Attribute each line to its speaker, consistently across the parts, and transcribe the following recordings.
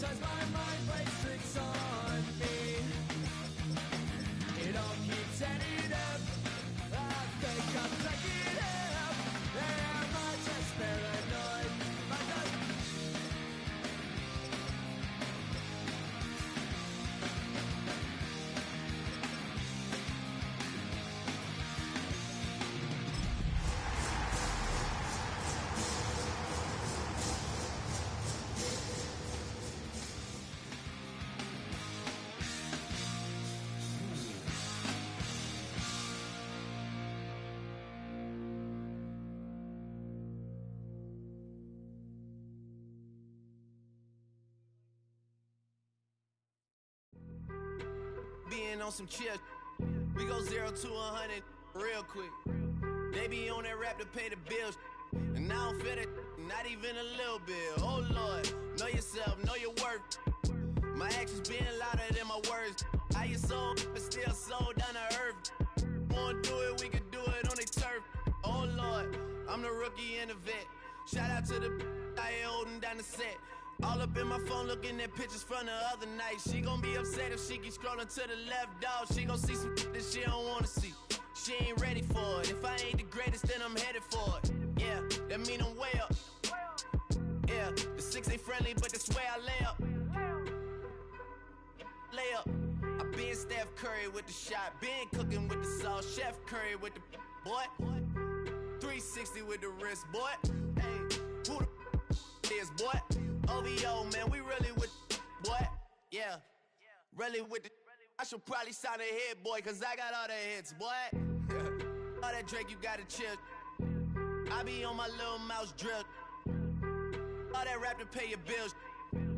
Speaker 1: Sometimes my mind plays tricks on me. It all keeps ending up. I think I'm cracking up. Am I just paranoid? Am I just
Speaker 2: being on some chill. We go 0 to 100 real quick. They be on that rap to pay the bills, and I don't feel it, not even a little bit. Oh Lord, know yourself, know your worth. My actions being louder than my words. How you sold, but still sold down to earth. Wanna do it, we can do it on the turf. Oh Lord, I'm the rookie and the vet. Shout out to the I ain't holding down the set. All up in my phone looking at pictures from the other night. She gon' be upset if she keeps scrolling to the left, dog. She gon' see some that she don't wanna see. She ain't ready for it. If I ain't the greatest, then I'm headed for it. Yeah, that mean I'm way up. Yeah, the 6 ain't friendly, but that's where I lay up. Lay up. I been Steph Curry with the shot. Been cooking with the sauce. Chef Curry with the boy. 360 with the wrist, boy. Hey, who the is, boy? OVO, man, we really with boy. Yeah, really with the. I should probably sign a hit, boy, cause I got all the hits, boy. All that Drake, you gotta chill. I be on my little mouse drill. All that rap to pay your bills.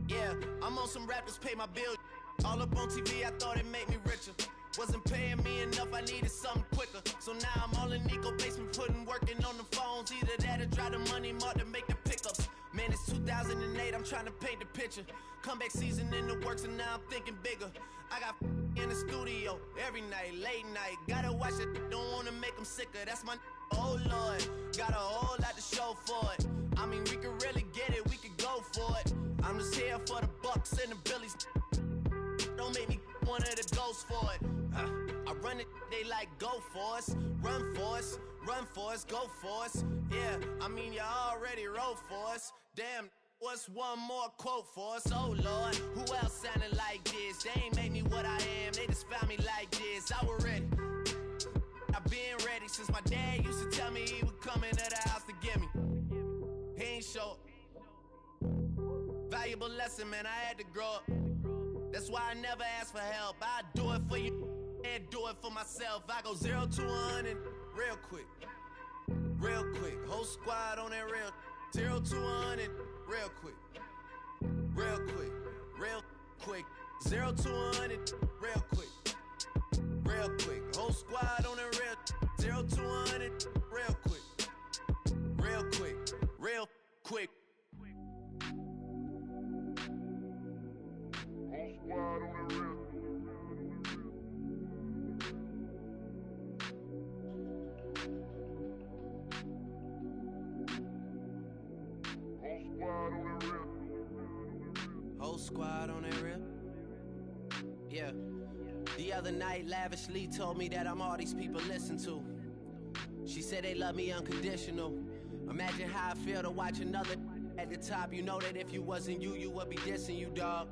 Speaker 2: Yeah, I'm on some rappers pay my bills. All up on TV, I thought it made me richer. Wasn't paying me enough, I needed something quicker. So now I'm all in Nico basement, working on the phones. Either that or drive the money mark to make the pickups. Man, it's 2008, I'm trying to paint the picture. Comeback season in the works and now I'm thinking bigger. I got in the studio every night, late night. Gotta watch it, don't wanna make them sicker. That's my oh Lord, got a whole lot to show for it. I mean, we could really get it, we could go for it. I'm just here for the Bucks and the Billies. Don't make me one of the ghosts for it. I run it, they like go for us. Run for us, run for us, go for us. Yeah, I mean you already wrote for us. Damn, what's one more quote for us? Oh Lord, who else sounded like this? They ain't made me what I am, they just found me like this. I was ready, I've been ready since my dad used to tell me he would come into the house to get me. He ain't show valuable lesson, man, I had to grow up. That's why I never ask for help. I do it for you and do it for myself. I go 0 to 100 real quick. Real quick. Whole squad on that real. 0 to 100 real quick. Real quick. Real quick. 0 to 100 real quick. Real quick. Whole squad on that real. 0 to 100 real quick. Real quick. Real quick.
Speaker 3: Whole squad on the real.
Speaker 2: Whole squad on that real. Yeah. The other night, lavishly told me that I'm all these people listen to. She said they love me unconditional. Imagine how I feel to watch another at the top. You know that if you wasn't you, you would be dissing you, dog.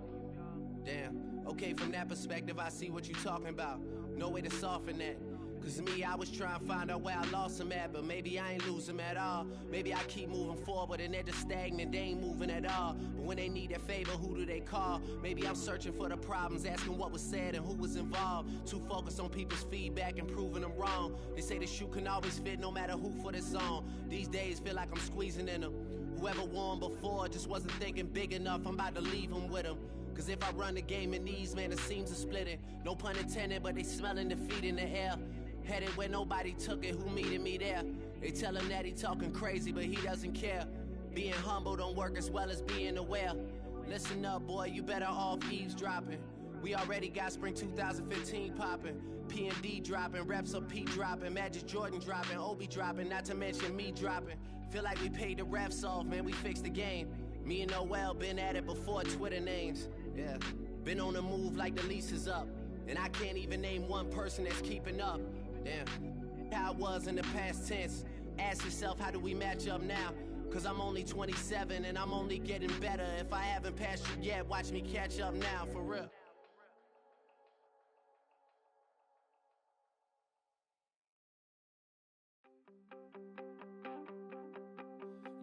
Speaker 2: Damn, okay, from that perspective, I see what you talking about. No way to soften that. Cause me, I was trying to find out where I lost them at, but maybe I ain't lose them at all. Maybe I keep moving forward and they're just stagnant, they ain't moving at all. But when they need a favor, who do they call? Maybe I'm searching for the problems, asking what was said and who was involved. Too focused on people's feedback and proving them wrong. They say the shoe can always fit no matter who for this song. These days feel like I'm squeezing in them. Whoever won before just wasn't thinking big enough, I'm about to leave them with them. Cause if I run the game in these, man, it seems to split it. No pun intended, but they smelling defeat in the air. Headed where nobody took it, who meeting me there? They tell him that he talking crazy, but he doesn't care. Being humble don't work as well as being aware. Listen up, boy, you better off eavesdropping. We already got spring 2015 popping. P&D dropping, reps up P dropping, Magic Jordan dropping, Obi dropping, not to mention me dropping. Feel like we paid the refs off, man, we fixed the game. Me and Noel been at it before Twitter names. Yeah, been on the move like the lease is up. And I can't even name one person that's keeping up. Damn, how I was in the past tense. Ask yourself, how do we match up now? Cause I'm only 27 and I'm only getting better. If I haven't passed you yet, watch me catch up now, for real.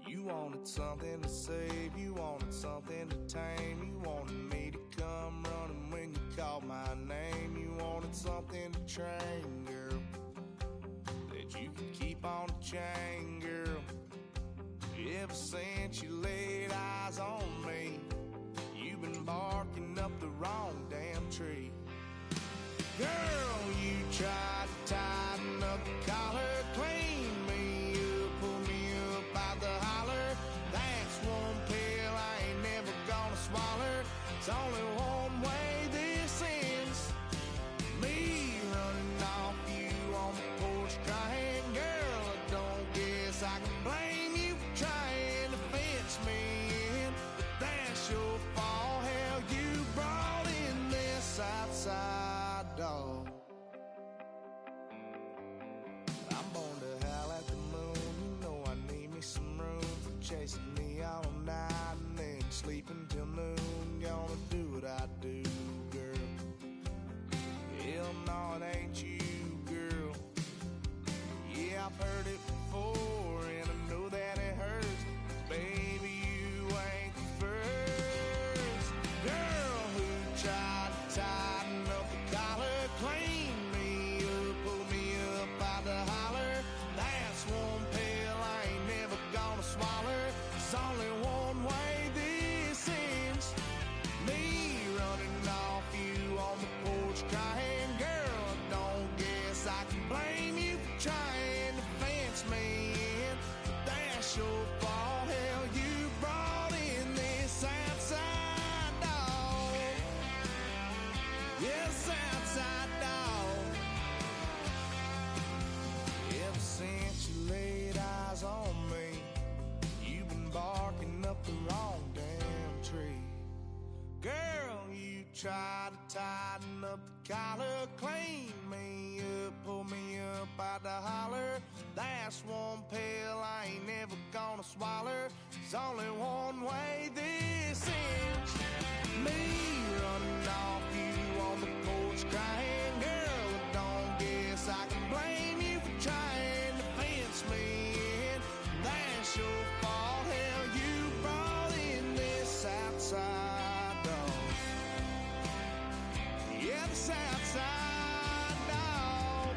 Speaker 4: You wanted something to save, you wanted something to tame. You wanted me to come running when you called my name. You wanted something to train, girl, that you could keep on the chain, girl. Ever since you laid eyes on me, you've been barking up the wrong damn tree. Girl, you tried to tighten up the collar, clean me up, pull me up out the holler. That's one pill I ain't never gonna swallow. It's only one way this ends. Me running off you on the porch crying. Girl, I don't guess I can blame you for trying to fence me in, but that's your fault. Hell, you brought in this outside dog. I'm born to howl at the moon. You know I need me some room for chasing me all night and then sleeping till noon. Gonna do what I do, girl. Hell no, it ain't you, girl. Yeah, I've heard it before and I know that it hurts. Baby, you ain't the first girl who tried to tighten up the collar, clean me up, pull me up out the holler. That's one pill I ain't never gonna swallow. There's only one way this ends. Me running off you on the porch crying. Girl, I don't guess I can blame you for trying to fence me in, but that's your fault. Hell, you brought in this outside dog. Yes, outside dog. Ever since you laid eyes on me, you've been barking up the wrong damn tree. Girl, you tried to tighten up the collar, clean me up, pull me up out the holler. That's one pill I ain't never gonna swallow. There's only one way this ends. Me running off you on the porch crying. Girl, I don't guess I can blame you for trying to fence me in. That's your fault. Hell, you brought in this outside dog. Yeah, this outside dog.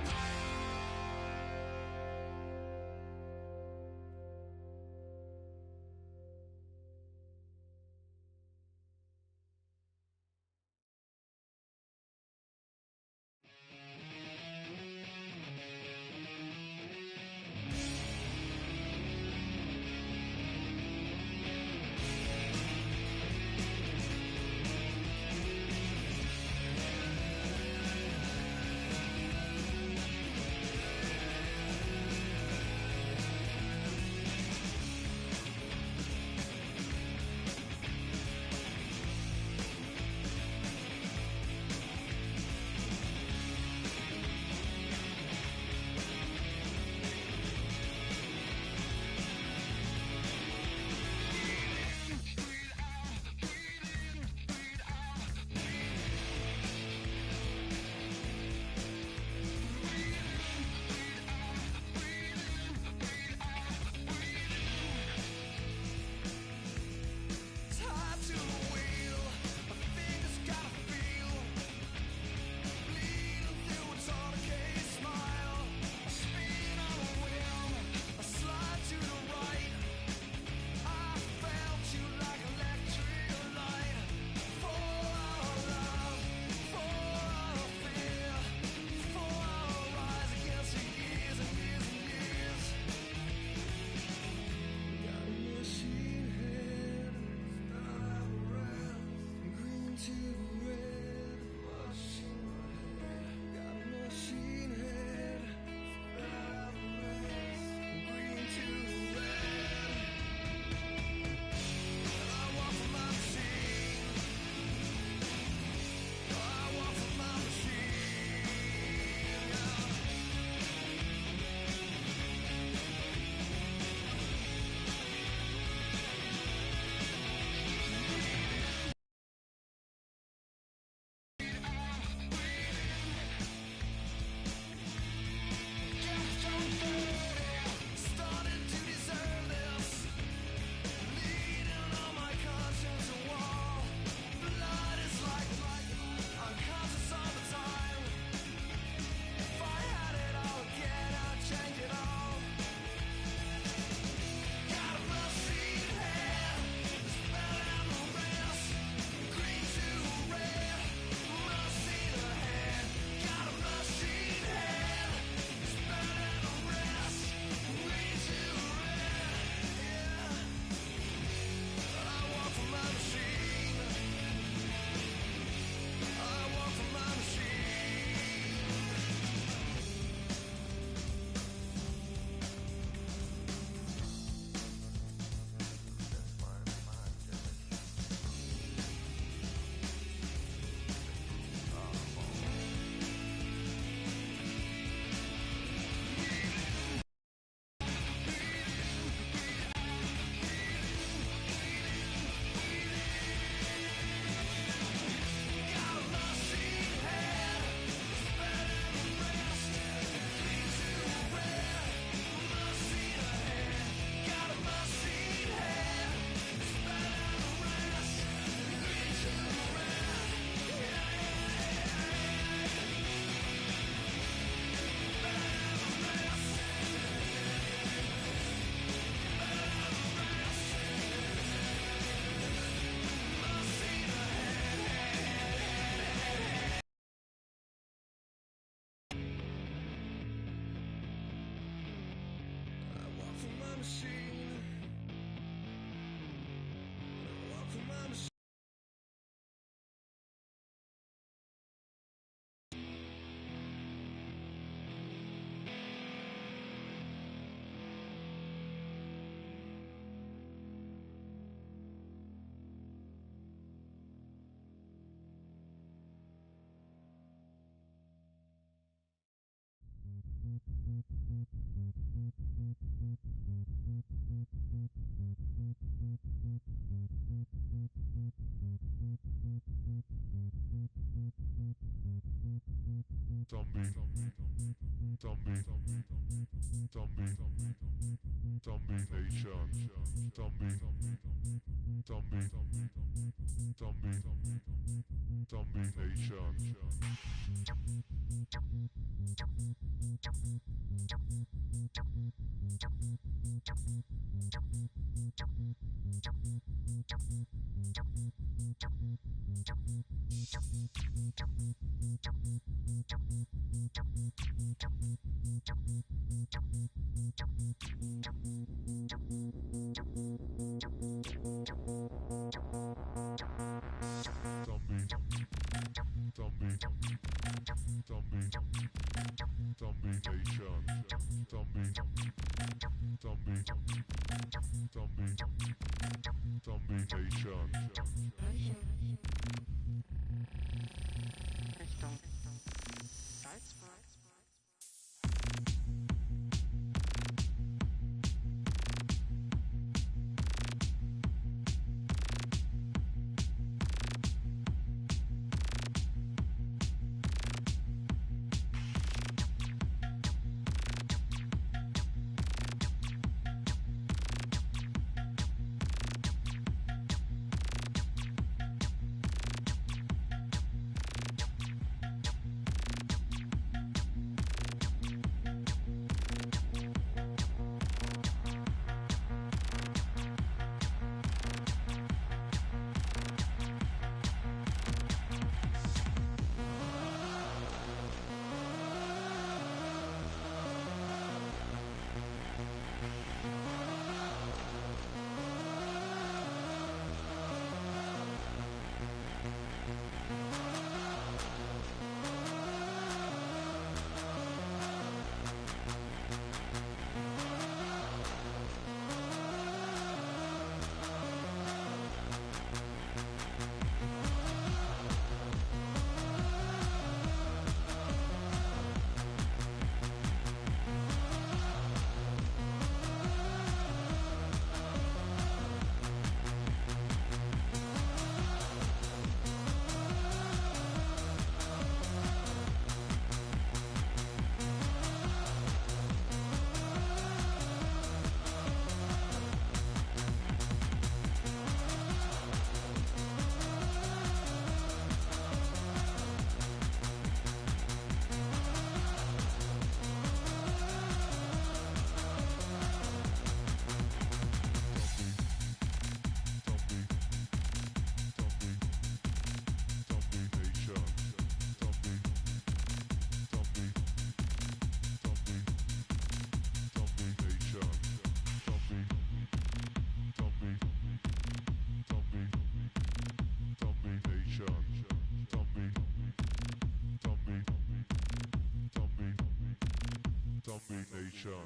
Speaker 3: Domination.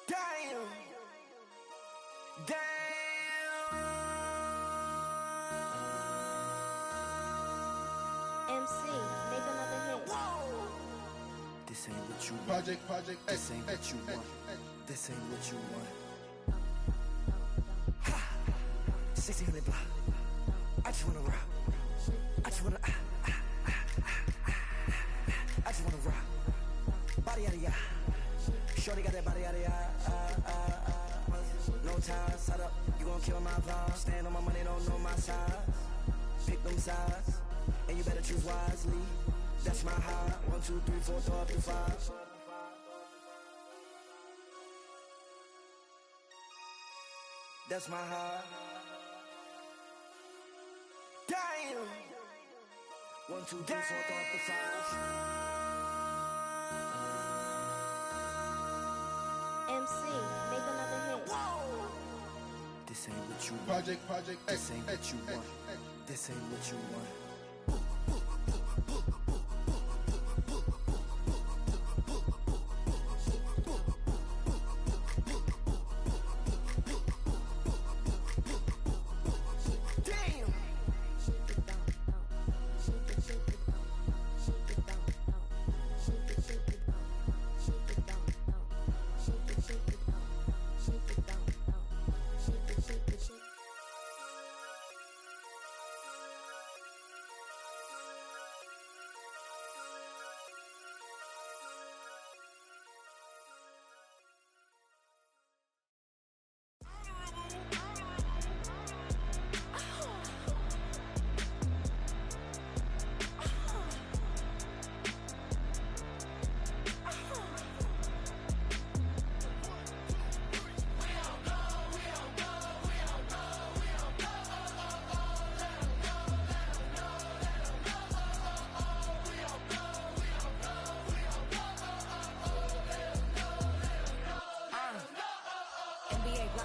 Speaker 2: Damn.
Speaker 5: MC, make another hit.
Speaker 2: This ain't what you want.
Speaker 4: Project,
Speaker 2: This ain't what you want. This ain't what you want. 1600 block. I just wanna rock. I just wanna I just wanna rock. Body out of ya. Shorty got that body out of ya. No time, set up. You gon' kill my vibe. Stand on my money, don't know my size. Pick them sides, and you better choose wisely. That's my high. 1, 2, 3, 4, throw up to 5. That's my high. Damn. 1, 2, 3, 4, throw up to 5.
Speaker 5: MC, make another hit.
Speaker 2: This ain't what you want.
Speaker 4: Project,
Speaker 2: This ain't what you want. This ain't what you want.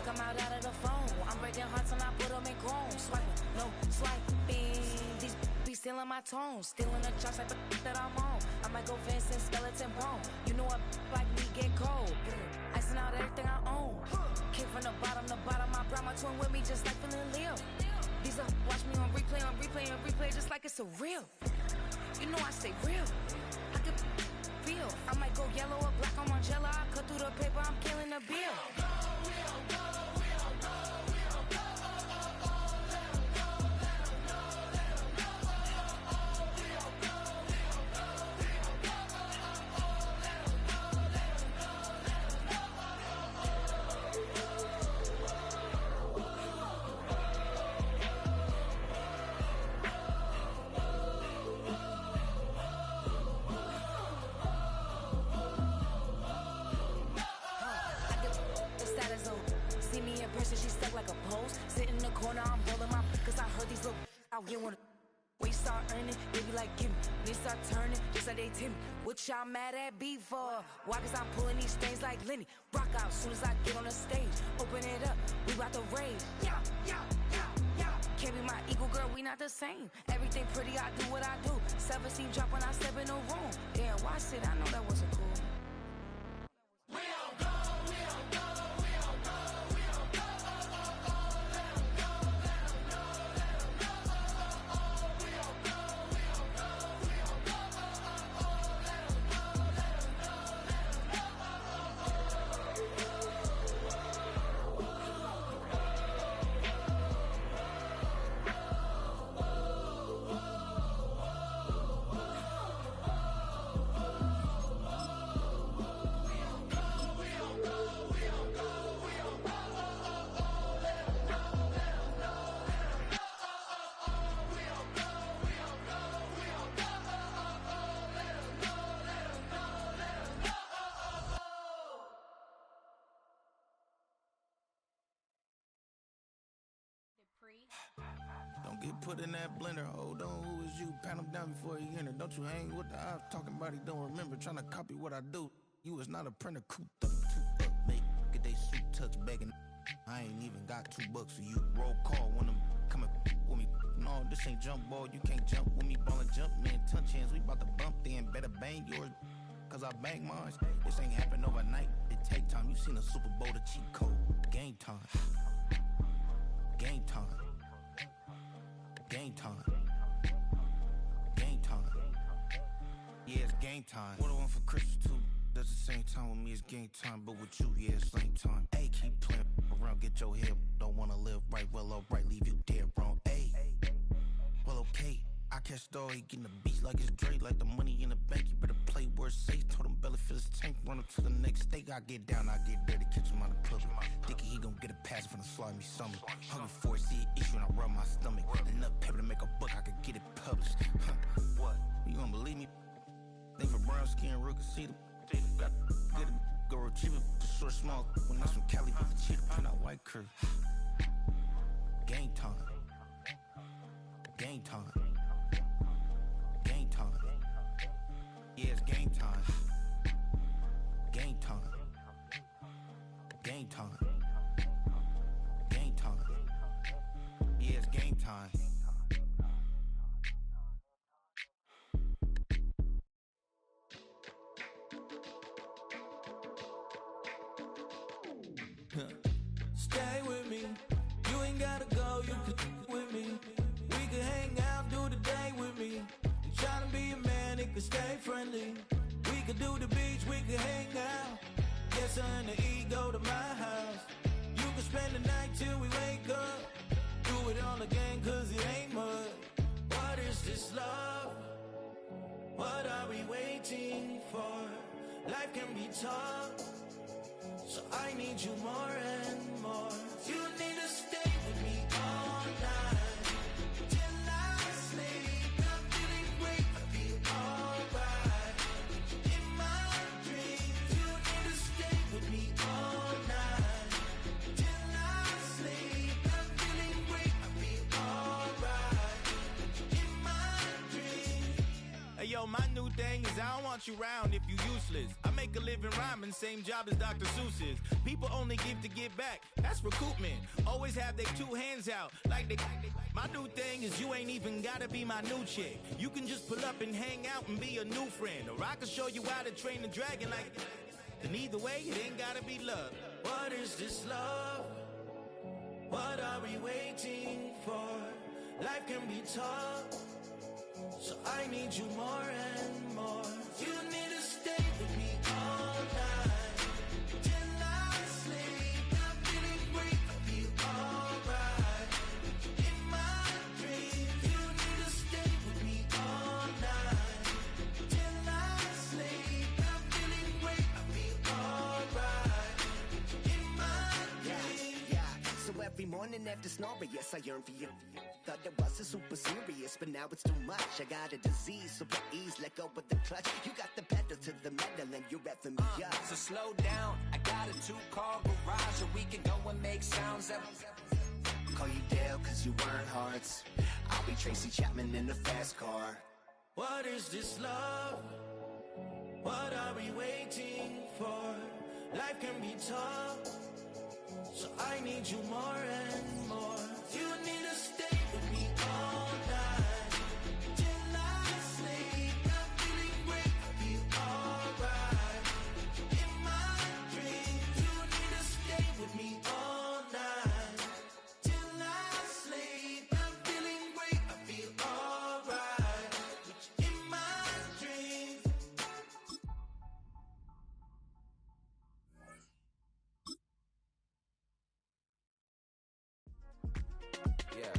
Speaker 6: Come out of the phone. I'm breaking hearts and I put them in chrome. Swiping, no swiping. These be stealing my tones. Stealing the tracks like the that I'm on. I might go fence and skeleton bone. You know a like me get cold. Icing out everything I own. Came from the bottom. I brought my twin with me just like feeling Leo. These are watch me on replay, just like it's a real. You know I stay real. I can feel. I might go yellow or black on Margiela. I cut through the paper. I'm killing the bill. She stuck like a post. Sit in the corner, I'm rolling my cause I heard these little out here wanna. We start earning, they be like, give me. They start turning, just like they Timmy. What y'all mad at B for? Why? Cause I'm pulling these things like Lenny. Rock out soon as I get on the stage. Open it up, we bout to rage. Yeah. Can't be my equal, girl, we not the same. Everything pretty, I do what I do. Self-esteem drop when I step in the room. Damn, watch it, I know that wasn't cool. We don't go.
Speaker 4: Don't get put in that blender. Hold on, who is you? Pat him down before he enter. Don't you hang with the ops talking about he don't remember. Trying to copy what I do. You is not a printer. Cooped up, make get they suit touch begging. I ain't even got $2 for you. Roll call when I'm coming with me. No, this ain't jump ball. You can't jump with me. Ballin' jump man, touch hands. We bout to bump then. Better bang yours. cause I bang mine. This ain't happen overnight, it take time. You seen a Super Bowl, the cheat code. Game time. Game time. Game time. Game time. Yeah, it's game time. What I want for Christmas too. At the same time with me, it's game time. But with you, yeah, it's lame time. Hey, keep playing around, get your head. Don't wanna live right, well, alright, leave you dead wrong. Hey, well, okay. I catch the dog, he getting the beats like it's Dre, like the money in the bank. You better play where it's safe. Told him belly fill his tank, run him to the next steak. I get down, I get dirty, catch him on the public. Thinking he gon' get a pass from the slimy stomach. Hungry for it, see an issue and I rub my stomach. Enough paper to make a book, I could get it published. What? You don't believe me? Think for brown skin, real can see them. Got get it, go retrieve it, short, small. When that's from Cali, with the cheetah, print out white curve. Game time. Game time. Game time. Yeah, it's game time. Game time. Game time. Game time. Yeah, it's game time.
Speaker 1: Stay with me, you ain't gotta go, you can with me. We can hang out, do the day with me. You tryna be a man, it can stay friendly. We could do the beach, we can hang out. Yes, her and the E go to my house. You can spend the night till we wake up. Do it all again, cause it ain't mud. What is this love? What are we waiting for? Life can be tough, so I need you more and more. You need to stay with me all night till I sleep. I'm feeling great, I feel alright. In my dreams, you need to stay with me all night till I sleep. I'm feeling great, I feel alright. In my dreams.
Speaker 2: Hey yo, my new thing is I don't want you round if you useless. I make a living rhyming, same job as Dr. Seuss's. People only give to get back, that's recoupment. Always have their two hands out, like they. My new thing is you ain't even gotta be my new chick. You can just pull up and hang out and be a new friend. Or I can show you how to train the dragon like. And either way, it ain't gotta be love.
Speaker 1: What is this love? What are we waiting for? Life can be tough, so I need you more and more. You need to stay with me all night till I sleep. I'm feeling great, I feel alright. In my dreams, you need to stay with me all night till I sleep. I'm feeling great, I feel alright. In my dreams.
Speaker 7: Yeah. So every morning after snoring, yes, I yearn for you. Thought it wasn't super serious, but now it's too much. I got a disease, so please let go with the clutch. You got the pedal to the metal and you're reffing me up.
Speaker 8: So slow down, I got a 2-car garage, or we can go and make sounds that.
Speaker 7: Call you Dale, cause you weren't hearts. I'll be Tracy Chapman in a fast car.
Speaker 1: What is this love? What are we waiting for? Life can be tough, so I need you more and more. You need to stay with me all night till I sleep. I'm feeling great, I feel alright. In my dreams, you need to stay with me all night till I sleep. I'm feeling great, I feel alright. In my dreams.
Speaker 8: Yeah.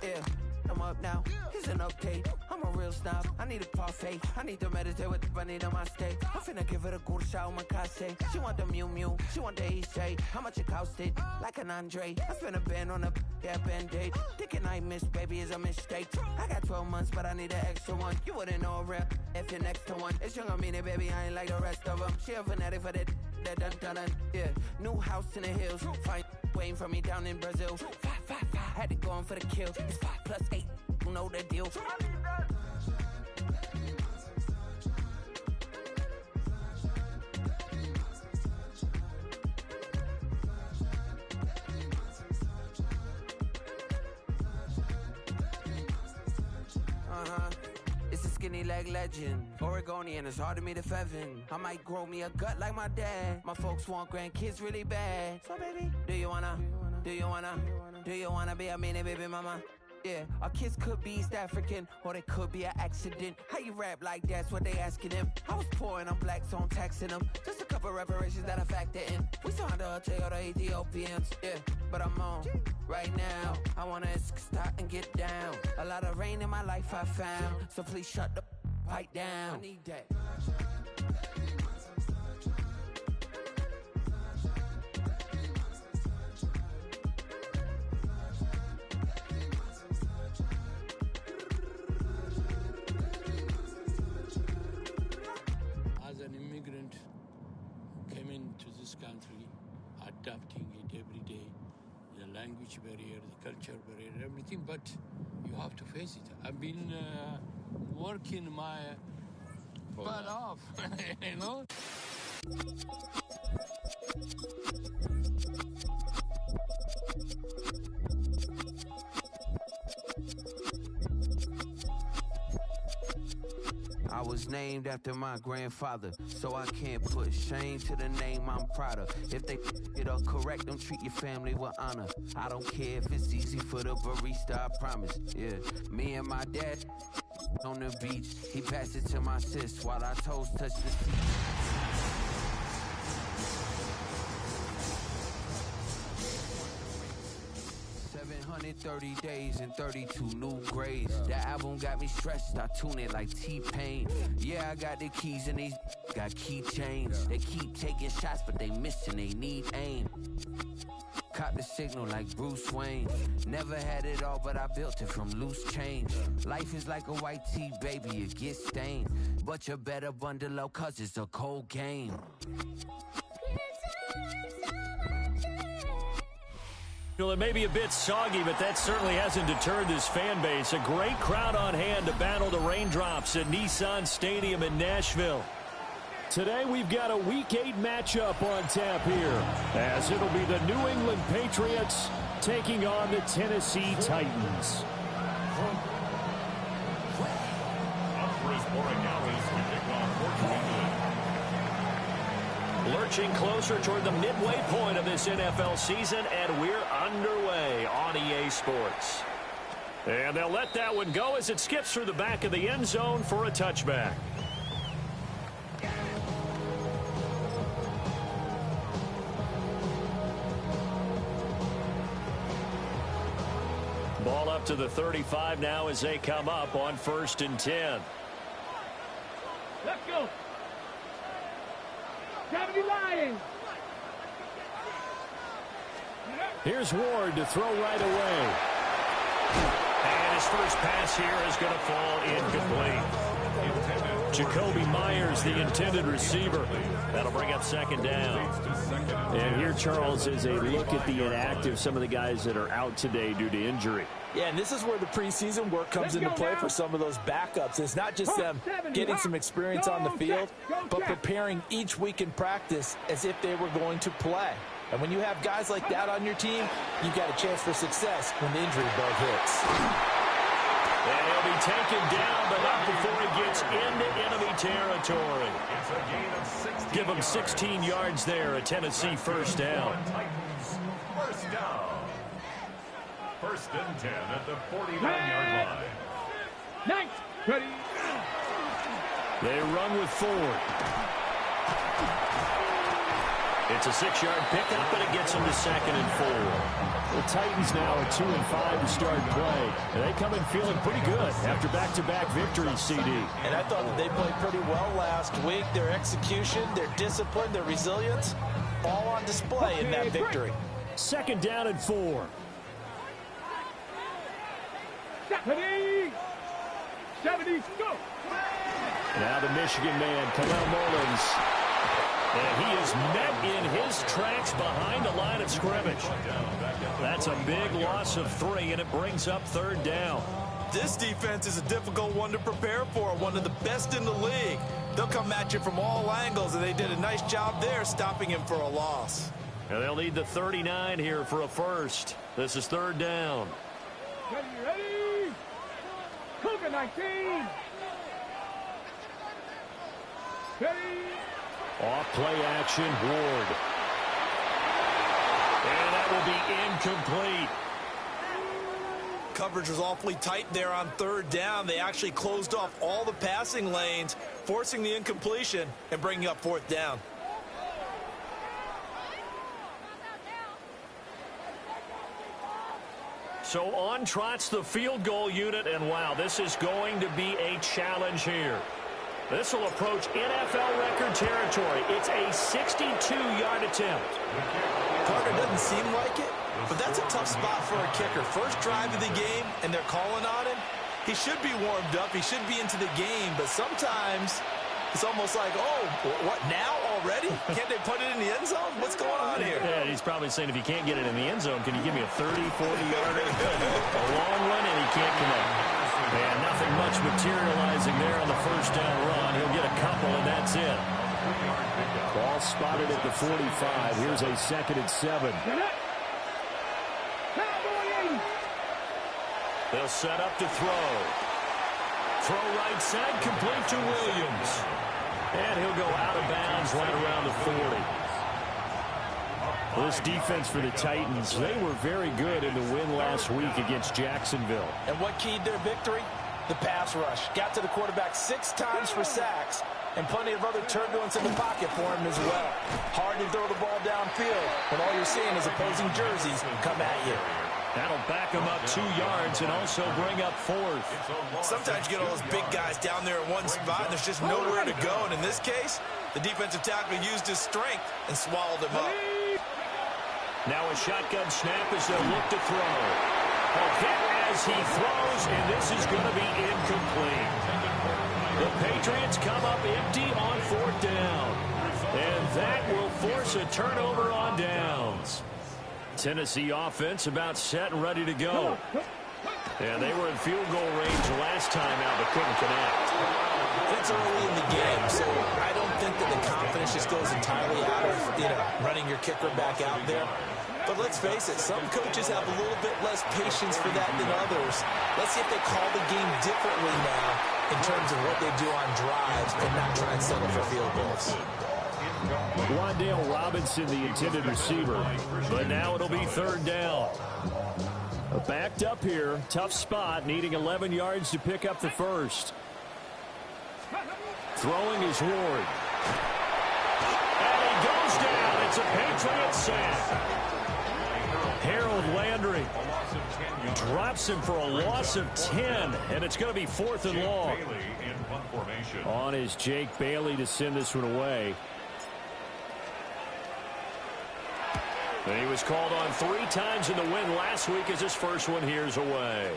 Speaker 9: Yeah, I'm up now. Here's an update. I'm a real snob. I need a parfait. I need to meditate with the bunny on my stay. I'm finna give her a good shot on my casse. She want the Mew Mew. She want the EJ. How much it costed? Like an Andre. I spent a band on a band-aid. Thinking I missed, baby, is a mistake. I got 12 months, but I need an extra one. You wouldn't know a rep if you're next to one. It's young, I mean it, baby. I ain't like the rest of them. She a fanatic for that. that done, yeah. New house in the hills, fine, waiting for me down in Brazil. 5, 5, 5, had to go on for the kill. It's 5 plus 8, you know the deal. It's a skinny leg legend. Oregonian, it's hard to meet a Fevin. I might grow me a gut like my dad. My folks want grandkids really bad. So baby, do you wanna be a mini baby mama? Yeah, our kids could be East African, or they could be an accident. How you rap like that's what they asking him. I was poor and I'm black, so I'm taxing them. Just a couple reparations that I factor in. We saw the Toyota Ethiopians, yeah, but I'm on right now. I wanna stop and get down. A lot of rain in my life I found, so please shut the pipe down. I need that.
Speaker 10: Country, adapting it every day, the language barrier, the culture barrier, everything, but you have to face it. I've been working my butt off, you know?
Speaker 9: I was named after my grandfather, so I can't put shame to the name I'm proud of. If they it up correct, don't treat your family with honor. I don't care if it's easy for the barista, I promise. Yeah, me and my dad on the beach. He passed it to my sis while our toes touched the seat. 730 days and 32 new grades. That album got me stressed, I tune it like T-Pain. Yeah, I got the keys and these got keychains. They keep taking shots, but they missing, they need aim. Caught the signal like Bruce Wayne. Never had it all, but I built it from loose change. Life is like a white tee, baby, it gets stained. But you better bundle up, cause it's a cold game.
Speaker 11: Well, it may be a bit soggy, but that certainly hasn't deterred this fan base. A great crowd on hand to battle the raindrops at Nissan Stadium in Nashville. Today, we've got a Week 8 matchup on tap here, as it'll be the New England Patriots taking on the Tennessee Titans. Lurching closer toward the midway point of this NFL season, and we're underway on EA Sports. And they'll let that one go as it skips through the back of the end zone for a touchback. Ball up to the 35 now as they come up on 1st and 10.
Speaker 12: Let's go. 70 Lions.
Speaker 11: Here's Ward to throw right away. And his first pass here is going to fall incomplete. Jacoby Myers, the intended receiver. That'll bring up 2nd down.
Speaker 13: And here, Charles, is a look at the inactive, some of the guys that are out today due to injury.
Speaker 14: Yeah, and this is where the preseason work comes into play for some of those backups. It's not just them getting some experience on the field, but preparing each week in practice as if they were going to play. And when you have guys like that on your team, you've got a chance for success when the injury bug hits.
Speaker 11: And he'll be taken down, but not before he gets into enemy territory. Give him 16 yards there, a Tennessee first down.
Speaker 3: First down. 1st and 10 at the 49-yard line.
Speaker 12: Nice. Ready.
Speaker 11: They run with Ford. It's a 6-yard pickup, but it gets them to 2nd and 4.
Speaker 13: The Titans now are 2-5 to start play. And they come in feeling pretty good after back-to-back victories, CD.
Speaker 14: And I thought that they played pretty well last week. Their execution, their discipline, their resilience, all on display in that victory.
Speaker 11: 2nd down and 4.
Speaker 12: 70, go!
Speaker 13: Now the Michigan man, Khalil Mullins.
Speaker 11: And he is met in his tracks behind the line of scrimmage. That's a big loss of 3, and it brings up 3rd down.
Speaker 14: This defense is a difficult one to prepare for, one of the best in the league. They'll come at you from all angles, and they did a nice job there stopping him for a loss.
Speaker 11: And they'll need the 39 here for a first. This is 3rd down.
Speaker 12: Ready? Cougar 19. Ready?
Speaker 11: Off play action, Ward. And that will be incomplete.
Speaker 14: Coverage was awfully tight there on 3rd down. They actually closed off all the passing lanes, forcing the incompletion and bringing up 4th down.
Speaker 11: So on trots the field goal unit, and wow, this is going to be a challenge here. This will approach NFL record territory. It's a 62-yard attempt.
Speaker 14: Carter doesn't seem like it, but that's a tough spot for a kicker. First drive of the game, and they're calling on him. He should be warmed up. He should be into the game, but sometimes it's almost like, oh, what, now already? Can't they put it in the end zone? What's going on here?
Speaker 11: Yeah, he's probably saying, if you can't get it in the end zone, can you give me a 30, 40-yarder? A long one, and he can't connect. And nothing much materializing there on the first down run. He'll get a couple, and that's it. Ball spotted at the 45. Here's a 2nd and 7. They'll set up to throw. Throw right side, complete to Williams. And he'll go out of bounds right around the 40. Well, this defense for the Titans, they were very good in the win last week against Jacksonville.
Speaker 14: And what keyed their victory? The pass rush. Got to the quarterback 6 times for sacks, and plenty of other turbulence in the pocket for him as well. Hard to throw the ball downfield when all you're seeing is opposing jerseys come at you.
Speaker 11: That'll back him up 2 yards and also bring up 4th.
Speaker 14: Sometimes you get all those big guys down there in one spot, and there's just nowhere to go. And in this case, the defensive tackle used his strength and swallowed him up.
Speaker 11: Now a shotgun snap as they'll look to throw. A hit as he throws, and this is going to be incomplete. The Patriots come up empty on 4th down. And that will force a turnover on downs. Tennessee offense about set and ready to go. And they were in field goal range last time out, but couldn't connect.
Speaker 14: It's early in the game, so I don't think that the confidence just goes entirely out of, running your kicker back out there. But let's face it, some coaches have a little bit less patience for that than others. Let's see if they call the game differently now in terms of what they do on drives and not try and settle for field goals.
Speaker 11: Wandale Robinson, the intended receiver, but now it'll be 3rd down. Backed up here, tough spot, needing 11 yards to pick up the first. Throwing is Ward. And he goes down. It's a Patriot sack. Harold Landry drops him for a loss of 10, and it's going to be 4th and long. On is Jake Bailey to send this one away. And he was called on 3 times in the win last week as his first one here's away.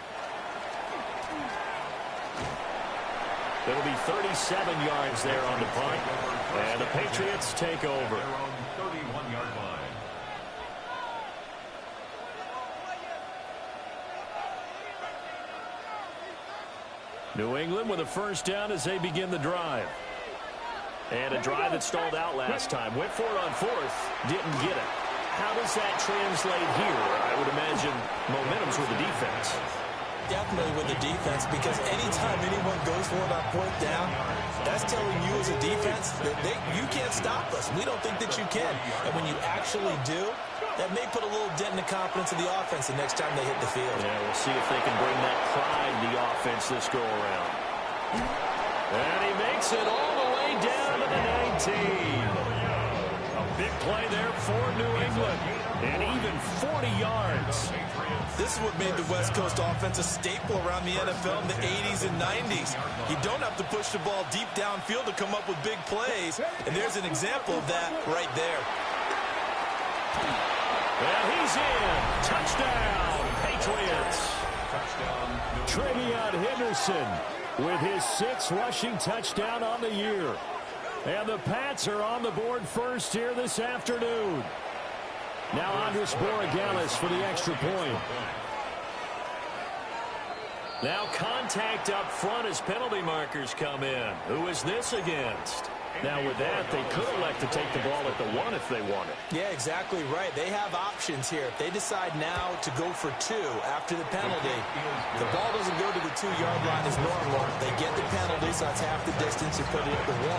Speaker 11: That'll be 37 yards there on the punt. And the Patriots take over.
Speaker 3: 31-yard line.
Speaker 11: New England with a first down as they begin the drive. And a drive that stalled out last time. Went for it on 4th, didn't get it. How does that translate here? I would imagine momentum's with the defense.
Speaker 14: Definitely with the defense, because anytime anyone goes for it on 4th down, that's telling you as a defense that you can't stop us. We don't think that you can. And when you actually do, that may put a little dent in the confidence of the offense the next time they hit the field.
Speaker 11: Yeah, we'll see if they can bring that pride to the offense this go around. And he makes it all the way down to the 19. A big play there for New England. And even 40 yards.
Speaker 14: This is what made the West Coast offense a staple around the NFL in the 80s and 90s. You don't have to push the ball deep downfield to come up with big plays. And there's an example of that right there.
Speaker 11: And he's in. Touchdown, Patriots. Travion Henderson with his 6th rushing touchdown on the year. And the Pats are on the board first here this afternoon. Now Andres Borregales for the extra point. Now contact up front as penalty markers come in. Who is this against? Now with that, they could elect to take the ball at the 1 if they want it.
Speaker 14: Yeah, exactly right. They have options here. If they decide now to go for 2 after the penalty, the ball doesn't go to the 2-yard line as normal. They get the penalty, so that's half the distance. You put it at the 1.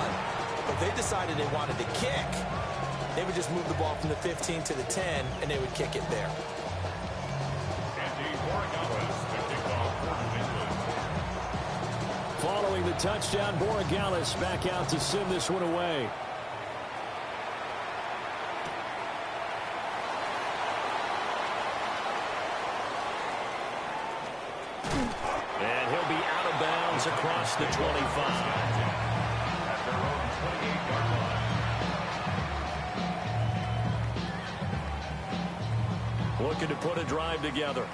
Speaker 14: But if they decided they wanted to kick, they would just move the ball from the 15 to the 10, and they would kick it there.
Speaker 11: Following the touchdown, Borregales back out to send this one away. And he'll be out of bounds across the 25. Looking to put a drive together.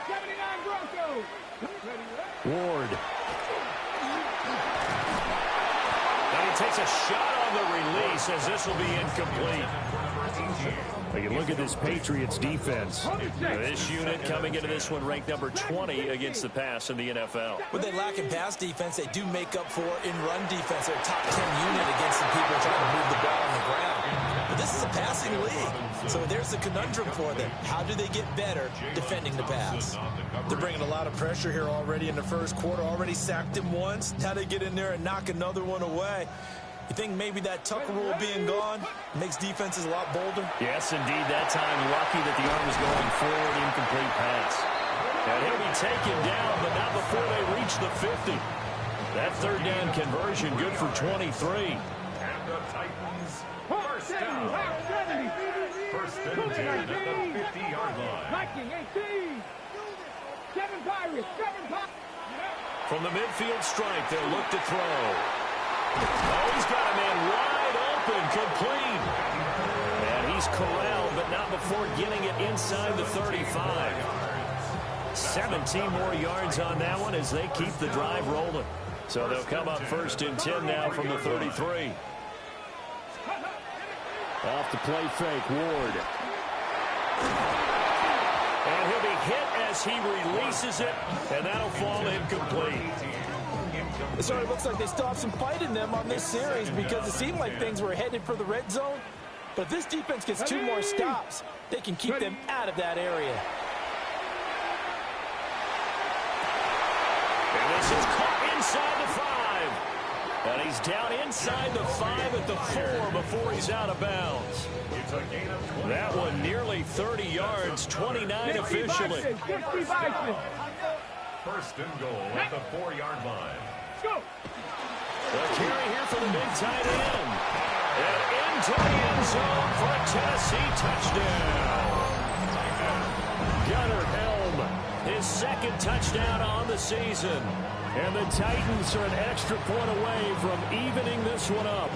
Speaker 12: 79 Broncos.
Speaker 11: Ward. And he takes a shot on the release as this will be incomplete. You look at this Patriots defense. This unit coming into this one ranked number 20 against the pass in the NFL.
Speaker 14: What they lack in pass defense, they do make up for in run defense. They're a top 10 unit against the people trying to move the ball on the ground. But this is a passing league. So there's the conundrum for them. How do they get better defending the pass? They're bringing a lot of pressure here already in the first quarter. Already sacked him once. Now they get in there and knock another one away. You think maybe that Tucker rule being gone makes defenses a lot bolder?
Speaker 11: Yes, indeed. That time, lucky that the arm was going forward, incomplete pass. And he'll be taken down, but not before they reach the 50. That third down conversion good for 23.
Speaker 3: And the Titans, first down. First and 10 at the 50-yard line.
Speaker 12: Viking 18. 7 Pirates. 7 Pirates.
Speaker 11: From the midfield stripe, they'll look to throw. Oh, he's got a man wide open, complete. And he's corralled, but not before getting it inside the 35. 17 more yards on that one as they keep the drive rolling. So they'll come up first and 10 now from the 33. Off the play fake, Ward. And he'll be hit as he releases it, and that'll fall incomplete.
Speaker 14: It certainly looks like they still have some fight in them on this series because it seemed like things were headed for the red zone. But if this defense gets 2 more stops, they can keep them out of that area.
Speaker 11: And this is caught inside the 5. And he's down inside the 5 at the 4 before he's out of bounds. That one nearly 30 yards, 29 officially.
Speaker 3: First and goal at the 4-yard line.
Speaker 12: Go.
Speaker 11: The carry here for the big tight end. And into the end zone for a Tennessee touchdown. Gunnar Helm, his second touchdown on the season. And the Titans are an extra point away from evening this one up.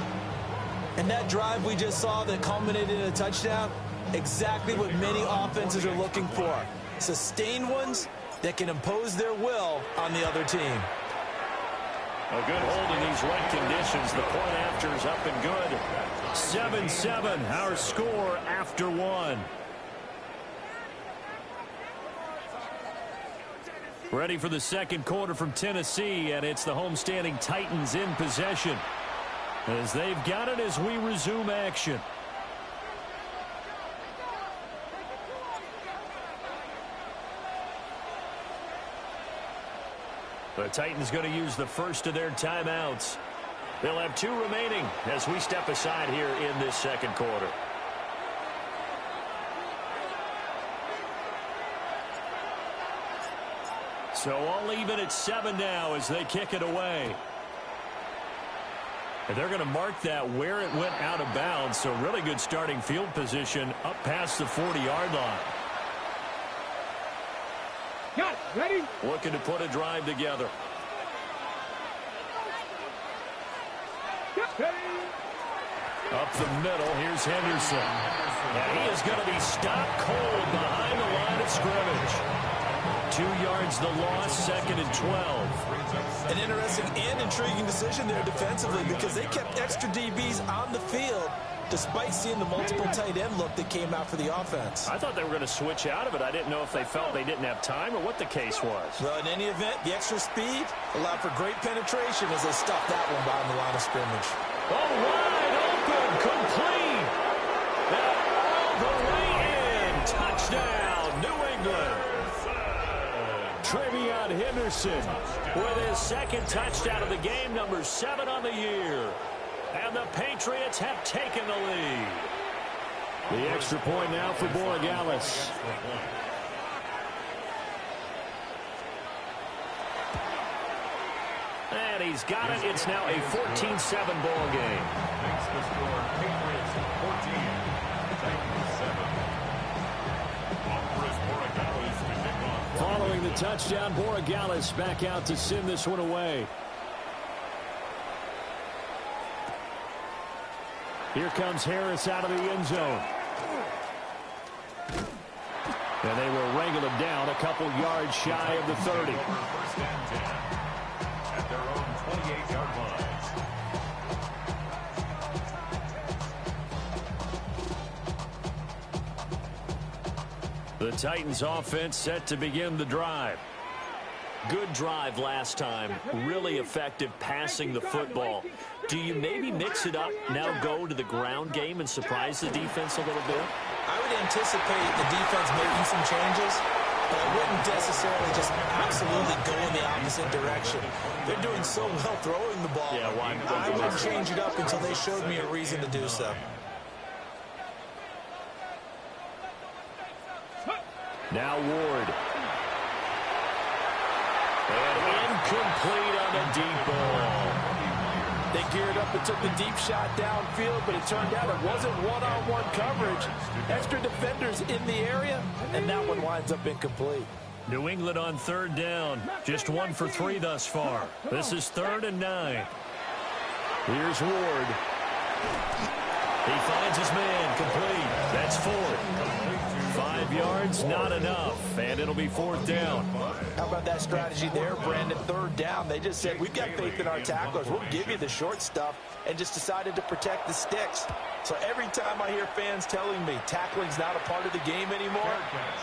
Speaker 14: And that drive we just saw that culminated in a touchdown, exactly what many offenses are looking for. Sustained ones that can impose their will on the other team.
Speaker 11: A good hold in these wet conditions. The point after is up and good. 7-7, our score after 1. Ready for the second quarter from Tennessee, and it's the homestanding Titans in possession as they've got it as we resume action. The Titans going to use the first of their timeouts. They'll have 2 remaining as we step aside here in this second quarter. So all even at 7 now as they kick it away. And they're going to mark that where it went out of bounds. So really good starting field position up past the 40-yard line.
Speaker 12: Got it. Ready?
Speaker 11: Looking to put a drive together. Up the middle, here's Henderson. And he is going to be stopped cold behind the line of scrimmage. 2 yards the loss, 2nd and 12.
Speaker 14: An interesting and intriguing decision there defensively because they kept extra DBs on the field despite seeing the multiple tight end look that came out for the offense.
Speaker 11: I thought they were going to switch out of it. I didn't know if they felt they didn't have time or what the case was.
Speaker 14: Well, in any event, the extra speed allowed for great penetration as they stuffed that one behind the line of scrimmage.
Speaker 11: Oh, wide open, complete. All the way in. Touchdown, New England. Trevion Henderson with his 2nd touchdown of the game, number 7 on the year. And the Patriots have taken the lead. The extra point now for Borregales. And he's got it. It's now a 14-7 ball game.
Speaker 3: Makes the score Patriots 14, Titans 7.
Speaker 11: Following the touchdown, Borregales back out to send this one away. Here comes Harris out of the end zone. And they will wrangle him down a couple yards shy of the 30.
Speaker 3: First and 10 at their own 28-yard line.
Speaker 11: The Titans offense set to begin the drive. Good drive last time. Really effective passing the football. Do you maybe mix it up, now go to the ground game and surprise the defense a little bit?
Speaker 14: I would anticipate the defense making some changes, but I wouldn't necessarily just absolutely go in the opposite direction. They're doing so well throwing the ball.
Speaker 11: Yeah, why?
Speaker 14: I would change it up until they showed me a reason to do so.
Speaker 11: Now Ward. And incomplete on the deep ball.
Speaker 14: They geared up and took the deep shot downfield, but it turned out it wasn't one-on-one coverage. Extra defenders in the area, and that one winds up incomplete.
Speaker 11: New England on 3rd down. Just 1 for 3 thus far. This is 3rd and 9. Here's Ward. He finds his man, complete. That's 4. 5 yards, not enough, and it'll be 4th down.
Speaker 14: How about that strategy there, Brandon? 3rd down, they just said, we've got faith in our tacklers. We'll give you the short stuff, and just decided to protect the sticks. So every time I hear fans telling me tackling's not a part of the game anymore,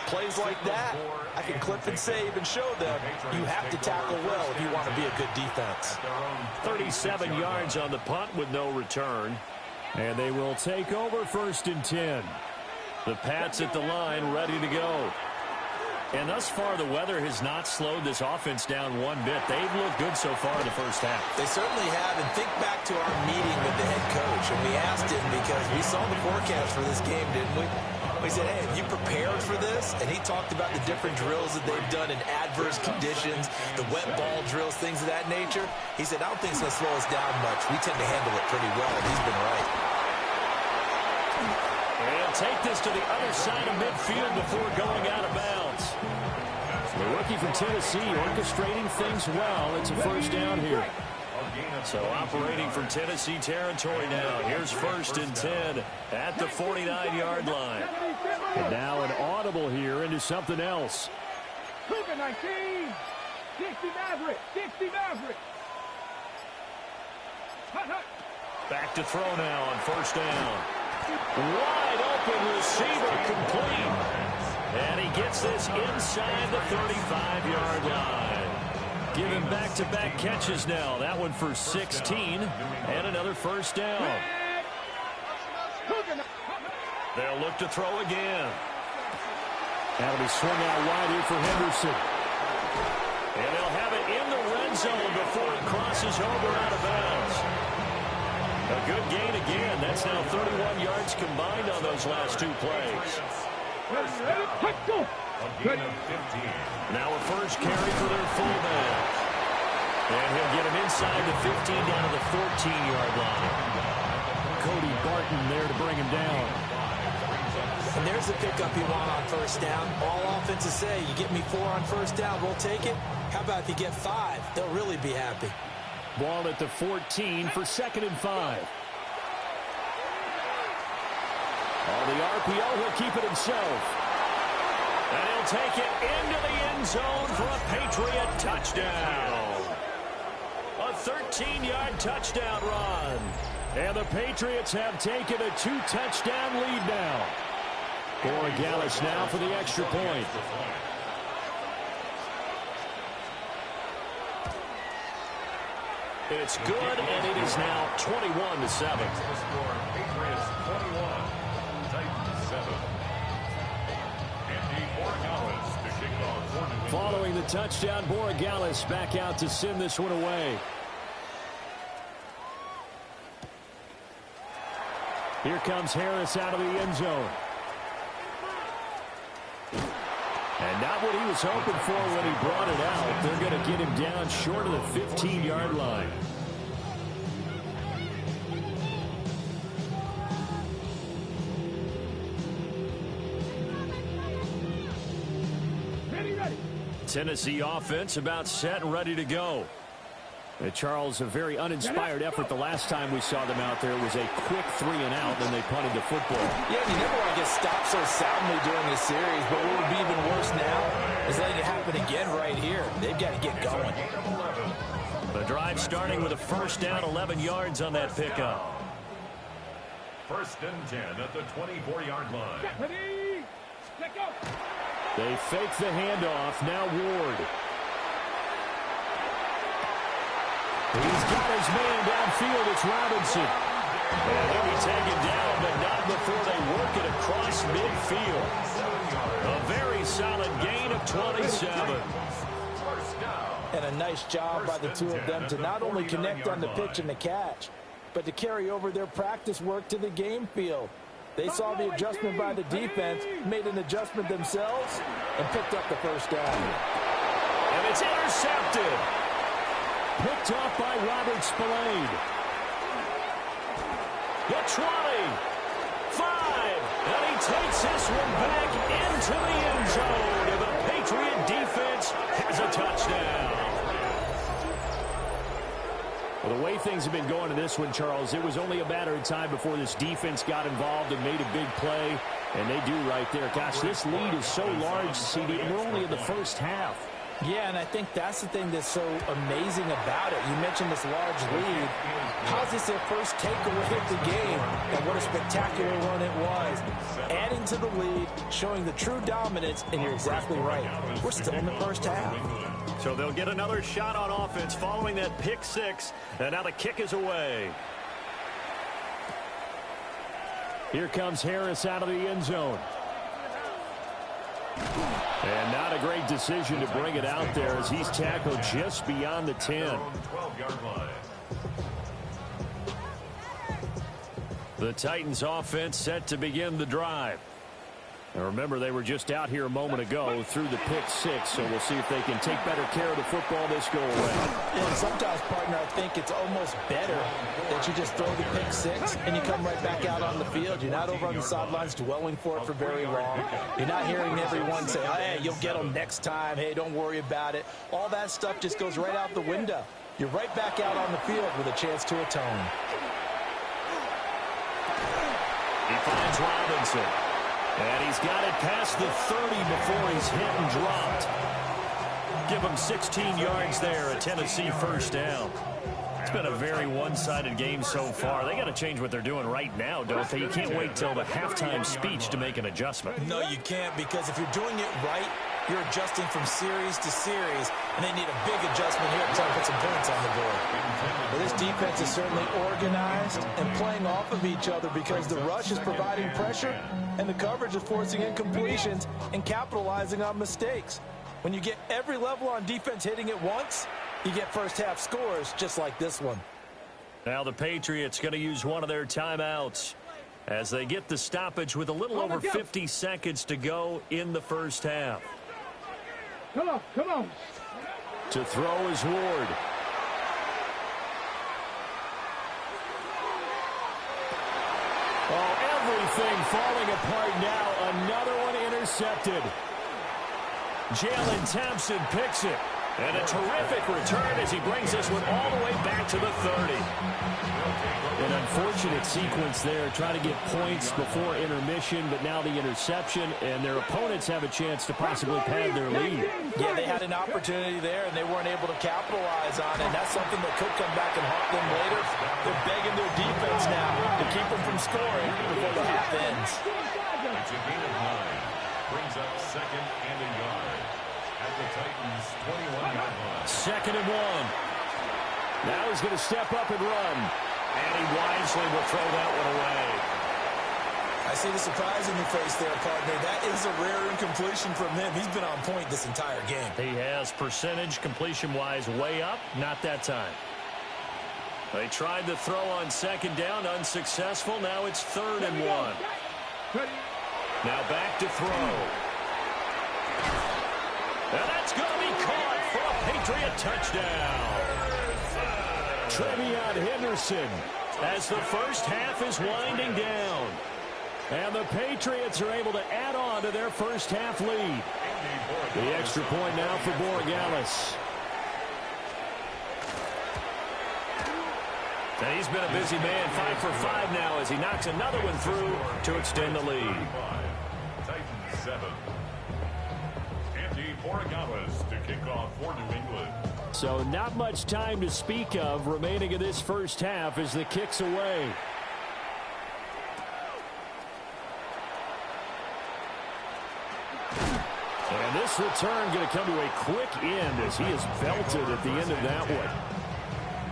Speaker 14: plays like that, I can clip and save and show them you have to tackle well if you want to be a good defense.
Speaker 11: 37 yards on the punt with no return. And they will take over 1st and 10. The Pats at the line, ready to go. And thus far, the weather has not slowed this offense down one bit. They've looked good so far in the first half.
Speaker 14: They certainly have. And think back to our meeting with the head coach. And we asked him because we saw the forecast for this game, didn't we? We said, hey, have you prepared for this? And he talked about the different drills that they've done in adverse conditions, the wet ball drills, things of that nature. He said, I don't think it's going to slow us down much. We tend to handle it pretty well. And he's been right.
Speaker 11: And take this to the other side of midfield before going out of bounds. The rookie from Tennessee orchestrating things well. It's a 1st down here. So operating from Tennessee territory now. Here's 1st and 10 at the 49-yard line. And now an audible here into something else.
Speaker 12: Cougar 19, 60 Maverick, 60 Maverick.
Speaker 11: Back to throw now on 1st down. Wide open receiver, complete. And he gets this inside the 35-yard line. Giving back-to-back catches now. That one for 16 and another 1st down. They'll look to throw again. That'll be swung out wide here for Henderson. And they'll have it in the red zone before it crosses over out of bounds. A good gain again. That's now 31 yards combined on those last 2 plays. Now a first carry for their fullback. And he'll get him inside the 15 down to the 14-yard line. Cody Barton there to bring him down.
Speaker 14: And there's the pickup you want on 1st down. All offenses say, you get me 4 on 1st down, we'll take it. How about if you get 5? They'll really be happy.
Speaker 11: Ball at the 14 for 2nd and 5. On the RPO, he'll keep it himself. And he'll take it into the end zone for a Patriot touchdown. A 13-yard touchdown run. And the Patriots have taken a 2-touchdown lead now. Borregales now for the extra point. It's good, and it is now 21-7.
Speaker 3: Patriots 21, Titans 7. Andy Borregales to kick off.
Speaker 11: Following the touchdown, Borregales back out to send this one away. Here comes Harris out of the end zone. And not what he was hoping for when he brought it out. They're going to get him down short of the 15-yard line.
Speaker 12: Ready.
Speaker 11: Tennessee offense about set and ready to go. Charles, a very uninspired effort the last time we saw them out there. It was a quick 3-and-out, and they punted the football.
Speaker 14: Yeah, you never want to get stopped so soundly during this series, but what would be even worse now is letting it happen again right here. They've got to get going.
Speaker 11: The drive starting with a first down, 11 yards on that pickup.
Speaker 3: First and 10 at the 24-yard line.
Speaker 12: Ready. Let go.
Speaker 11: They fake the handoff. Now Ward. He's got his man downfield. It's Robinson. And he'll be taken down, but not before they work it across midfield. A very solid gain of 27.
Speaker 14: And a nice job by the two of them to not only connect on the pitch and the catch, but to carry over their practice work to the game field. They saw the adjustment by the defense, made an adjustment themselves, and picked up the first down.
Speaker 11: And it's intercepted. Picked off by Robert Spillane. The 20. 5. And he takes this one back into the end zone. And the Patriot defense has a touchdown. Well, the way things have been going in this one, Charles, it was only a matter of time before this defense got involved and made a big play. And they do right there. Gosh, this lead is so large, CD, and we're only in the first half.
Speaker 14: Yeah, and I think that's the thing that's so amazing about it. You mentioned this large lead. How's this their first takeaway of the game? And what a spectacular run it was. Adding to the lead, showing the true dominance, and you're exactly right. We're still in the first half.
Speaker 11: So they'll get another shot on offense following that pick six, and now the kick is away. Here comes Harris out of the end zone. And not a great decision to bring it out there as he's tackled just beyond the 10.
Speaker 3: 12-yard line.
Speaker 11: The Titans offense set to begin the drive. Now remember, they were just out here a moment ago through the pick six, so we'll see if they can take better care of the football this go around.
Speaker 14: And sometimes, partner, I think it's almost better that you just throw the pick six and you come right back out on the field. You're not over on the sidelines dwelling for it for very long. You're not hearing everyone say, hey, you'll get them next time. Hey, don't worry about it. All that stuff just goes right out the window. You're right back out on the field with a chance to atone.
Speaker 11: He finds Robinson. And he's got it past the 30 before he's hit and dropped. Give him 16 yards there, a Tennessee first down. It's been a very one-sided game so far. They got to change what they're doing right now, don't they? You can't wait till the halftime speech to make an adjustment.
Speaker 14: No, you can't, because if you're doing it right, you're adjusting from series to series, and they need a big adjustment here to try to put some points on the board. Well, this defense is certainly organized and playing off of each other because the rush is providing pressure and the coverage is forcing incompletions and capitalizing on mistakes. When you get every level on defense hitting at once, you get first-half scores just like this one.
Speaker 11: Now the Patriots going to use one of their timeouts as they get the stoppage with a little over 50 seconds to go in the first half.
Speaker 12: Come on.
Speaker 11: To throw is Ward. Oh, everything falling apart now. Another one intercepted. Jalen Thompson picks it. And a terrific return as he brings this one all the way back to the 30.
Speaker 13: An unfortunate sequence there, trying to get points before intermission, but now the interception, and their opponents have a chance to possibly pad their lead.
Speaker 14: Yeah, they had an opportunity there, and they weren't able to capitalize on it. That's something that could come back and haunt them later. They're begging their defense now to keep them from scoring before the half ends.
Speaker 3: It's a gain of 9. Brings up 2nd and a yard at the Titans' 21-yard line.
Speaker 11: 2nd and 1.
Speaker 13: Now he's going to step up and run.
Speaker 11: And he wisely will throw that one away.
Speaker 14: I see the surprise in your face there, partner. That is a rare incompletion from him. He's been on point this entire game.
Speaker 11: He has percentage completion-wise way up. Not that time. They tried to throw on 2nd down. Unsuccessful. Now it's 3rd and 1. Now back to throw. And that's going to be caught for a Patriot touchdown.
Speaker 13: Trevion Henderson,
Speaker 11: as the first half is winding down.
Speaker 13: And the Patriots are able to add on to their first half lead. The extra point now for Borregales.
Speaker 11: And he's been a busy man, 5 for 5 now as he knocks another one through to extend the lead.
Speaker 3: Titans 7. Andy Borregales to kick off for New England.
Speaker 13: So not much time to speak of remaining in this first half as the kick's away. And this return going to come to a quick end as he is belted at the end of that one.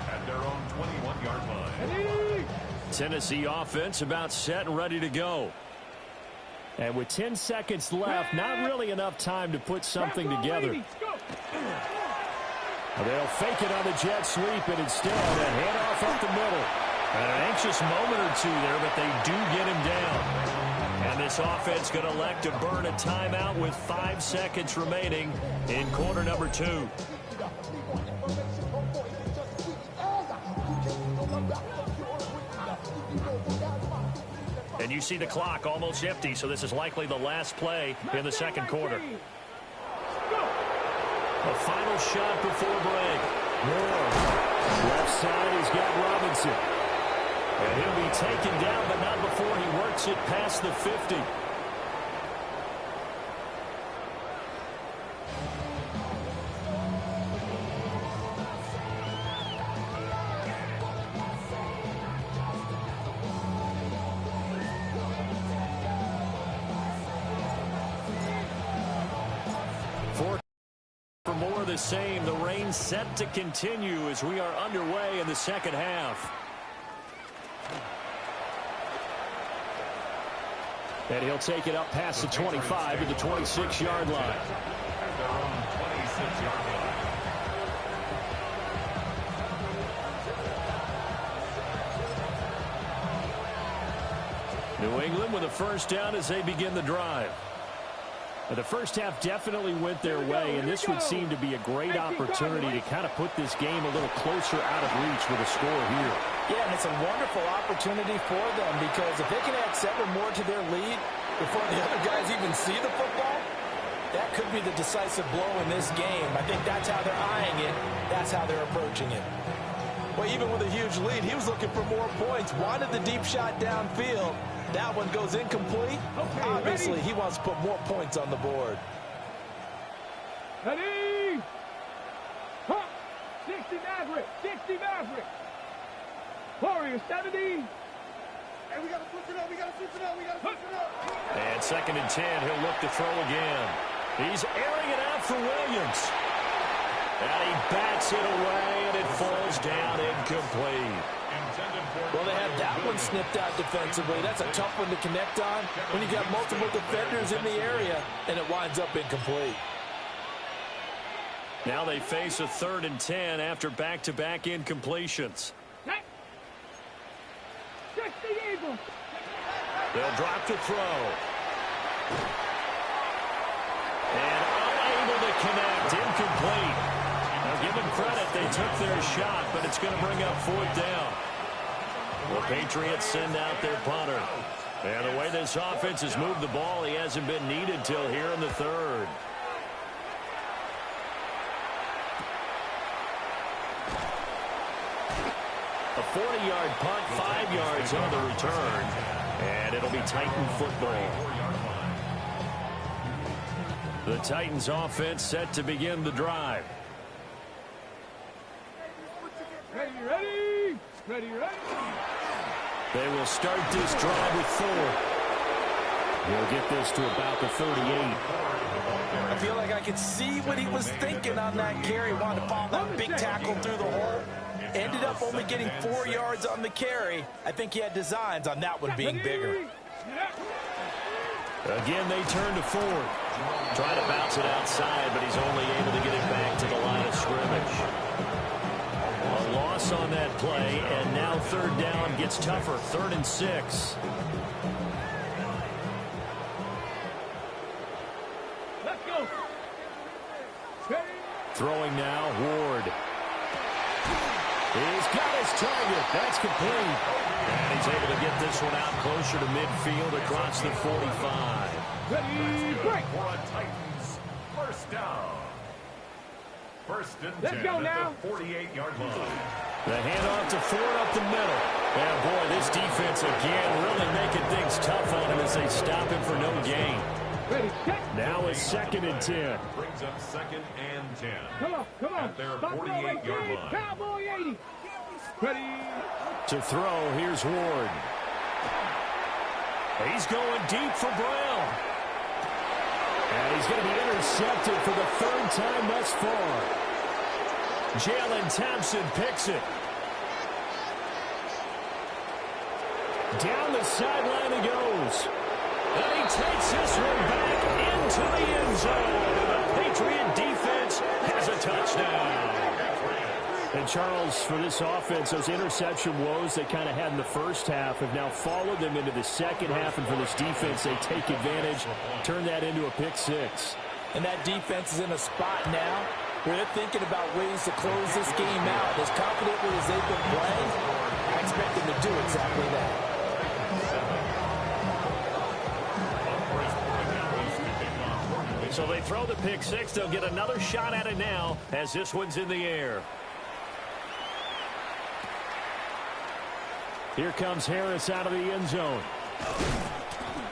Speaker 3: At their own 21-yard line.
Speaker 13: Tennessee offense about set and ready to go. And with 10 seconds left, not really enough time to put something together. They'll fake it on the jet sweep, and instead a handoff up the middle.
Speaker 11: And an anxious moment or two there, but they do get him down. And this offense going to elect to burn a timeout with 5 seconds remaining in quarter number 2. And you see the clock almost empty, so this is likely the last play in the second quarter. A final shot before break.
Speaker 13: Moore. Left side, he's got Robinson.
Speaker 11: And he'll be taken down, but not before he works it past the 50. The same. The rain set to continue as we are underway in the second half.
Speaker 13: And he'll take it up past the 25 to the 26-yard line.
Speaker 3: At their own 26-yard line.
Speaker 13: New England with a first down as they begin the drive. The first half definitely went their way, and this would seem to be a great opportunity to kind of put this game a little closer out of reach with a score here.
Speaker 14: Yeah, and it's a wonderful opportunity for them because if they can add 7 more to their lead before the other guys even see the football, that could be the decisive blow in this game. I think that's how they're eyeing it. That's how they're approaching it. Well, even with a huge lead, he was looking for more points, wanted the deep shot downfield. That one goes incomplete. Okay, obviously, he wants to put more points on the board.
Speaker 12: Ready? Huh. 60 Maverick. 60 Maverick. Warrior 70. Hey, we got to switch it up. We got to switch it up. We got to switch it up.
Speaker 11: And 2nd and 10. He'll look to throw again. He's airing it out for Williams. And he bats it away, and it falls down incomplete.
Speaker 14: Well, they have that one snipped out defensively. That's a tough one to connect on when you got multiple defenders in the area, and it winds up incomplete.
Speaker 11: Now they face a 3rd and 10 after back-to-back incompletions. They'll drop to throw. And unable to connect, incomplete. Now give them credit, they took their shot, but it's going to bring up 4th down. The Patriots send out their punter. And the way this offense has moved the ball, he hasn't been needed till here in the 3rd. 40-yard punt, 5 yards on the return. And it'll be Titan football. The Titans offense set to begin the drive.
Speaker 12: Ready.
Speaker 11: They will start this drive with 4. He'll get this to about the 38.
Speaker 14: I feel like I could see what he was thinking on that carry. Wanted to follow that big tackle through the hole. Ended up only getting 4 yards on the carry. I think he had designs on that one being bigger.
Speaker 11: Again, they turn to Ford. Trying to bounce it outside, but he's only able to get it back to the line of scrimmage. A loss on that play, and now third down gets tougher. 3rd and 6.
Speaker 12: Let's go.
Speaker 11: Throwing now, Ward. He's got his target. That's complete. And he's able to get this one out closer to midfield across the 45.
Speaker 12: Ready, break.
Speaker 3: For a Titans first down. 1st and 10
Speaker 12: Let's go now.
Speaker 3: at the 48-yard line.
Speaker 11: The handoff to Ford up the middle. And boy, this defense again really making things tough on him as they stop him for no gain.
Speaker 12: Ready, set.
Speaker 11: Now it's 2nd and 10.
Speaker 3: Brings up 2nd and 10.
Speaker 12: Come on.
Speaker 3: At their 48-yard line.
Speaker 12: Cowboy 80. Ready.
Speaker 11: To throw, here's Ward. He's going deep for Brown. And he's going to be intercepted for the 3rd time thus far. Jalen Thompson picks it. Down the sideline he goes. And he takes this one back into the end zone. The Patriot defense has a touchdown. And Charles, for this offense, those interception woes they kind of had in the first half have now followed them into the second half. And for this defense, they take advantage, turn that into a pick 6.
Speaker 14: And that defense is in a spot now where they're thinking about ways to close this game out. As confidently as they've been playing, I expect them to do exactly that.
Speaker 11: So they throw the pick 6. They'll get another shot at it now as this one's in the air. Here comes Harris out of the end zone.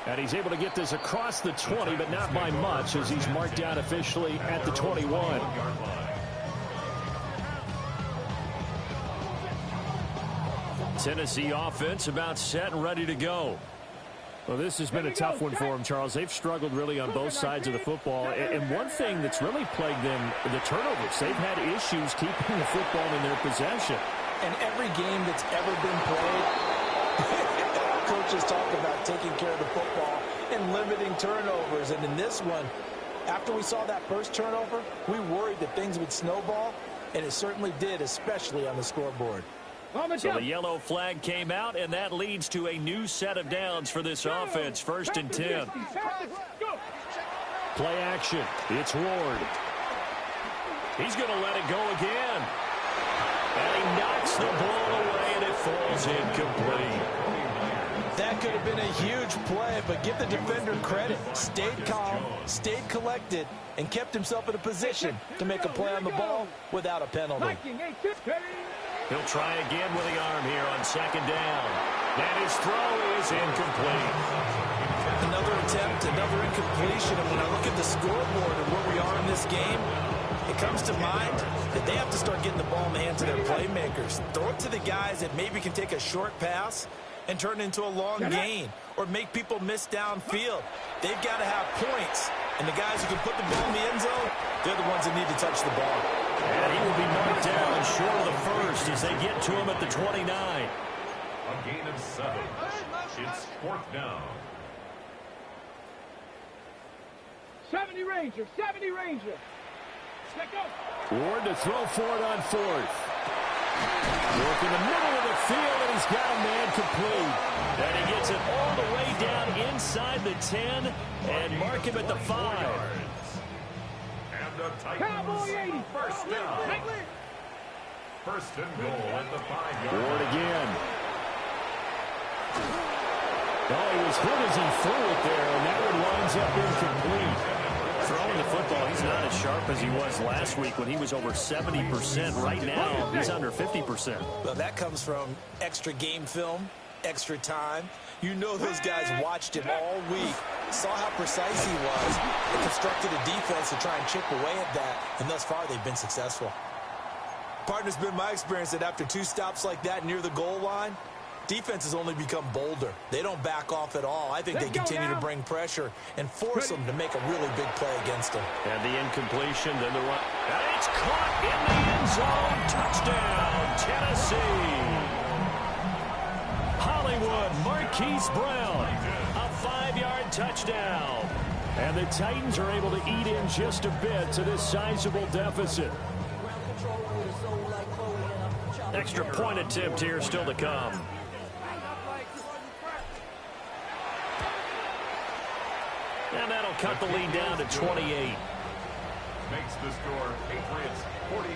Speaker 11: And he's able to get this across the 20, but not by much as he's marked down officially at the 21. Tennessee offense about set and ready to go. Well, this has been a tough one for them, Charles. They've struggled really on both sides of the football. And one thing that's really plagued them, the turnovers. They've had issues keeping the football in their possession.
Speaker 14: And every game that's ever been played, coaches talk about taking care of the football and limiting turnovers. And in this one, after we saw that first turnover, we worried that things would snowball, and it certainly did, especially on the scoreboard.
Speaker 11: So the yellow flag came out, and that leads to a new set of downs for this offense. 1st and 10. Play action. It's Ward. He's going to let it go again. And he knocks the ball away, and it falls incomplete.
Speaker 14: That could have been a huge play, but give the defender credit. Stayed calm, stayed collected, and kept himself in a position to make a play on the ball without a penalty.
Speaker 11: He'll try again with the arm here on 2nd down. And his throw is incomplete.
Speaker 14: Another attempt, another incompletion. And when I look at the scoreboard and where we are in this game, it comes to mind that they have to start getting the ball in the hands of their playmakers. Throw it to the guys that maybe can take a short pass and turn it into a long gain or make people miss downfield. They've got to have points. And the guys who can put the ball in the end zone, they're the ones that need to touch the ball.
Speaker 11: And he will be marked down short of the first as they get to him at the 29.
Speaker 3: A gain of 7. It's 4th down.
Speaker 12: 70 Ranger. Let go.
Speaker 11: Ward to throw for it on 4th. Work in the middle of the field, and he's got a man complete. And he gets it all the way down inside the 10 and mark him at the 5.
Speaker 3: And the
Speaker 12: Cowboy 80.
Speaker 3: Titans first down. 1st and goal at the 5-yard line.
Speaker 11: Ward again. Oh, he was hit as he threw it there, and that one winds up incomplete. Throwing the football fastball, he's not as sharp as he was last week when he was over 70%. Right now, he's under 50%.
Speaker 14: Well, that comes from extra game film, extra time. You know those guys watched him all week, saw how precise he was, and constructed a defense to try and chip away at that, and thus far they've been successful. Partner's been my experience that after 2 stops like that near the goal line, defense has only become bolder. They don't back off at all. I think they continue to bring pressure and force them to make a really big play against them.
Speaker 11: And the incompletion, then the run. And it's caught in the end zone. Touchdown, Tennessee. Hollywood, Marquise Brown, a 5-yard touchdown. And the Titans are able to eat in just a bit to this sizable deficit. Extra point attempt here still to come. And that'll cut the lead down to 28.
Speaker 3: Makes the score Patriots 42,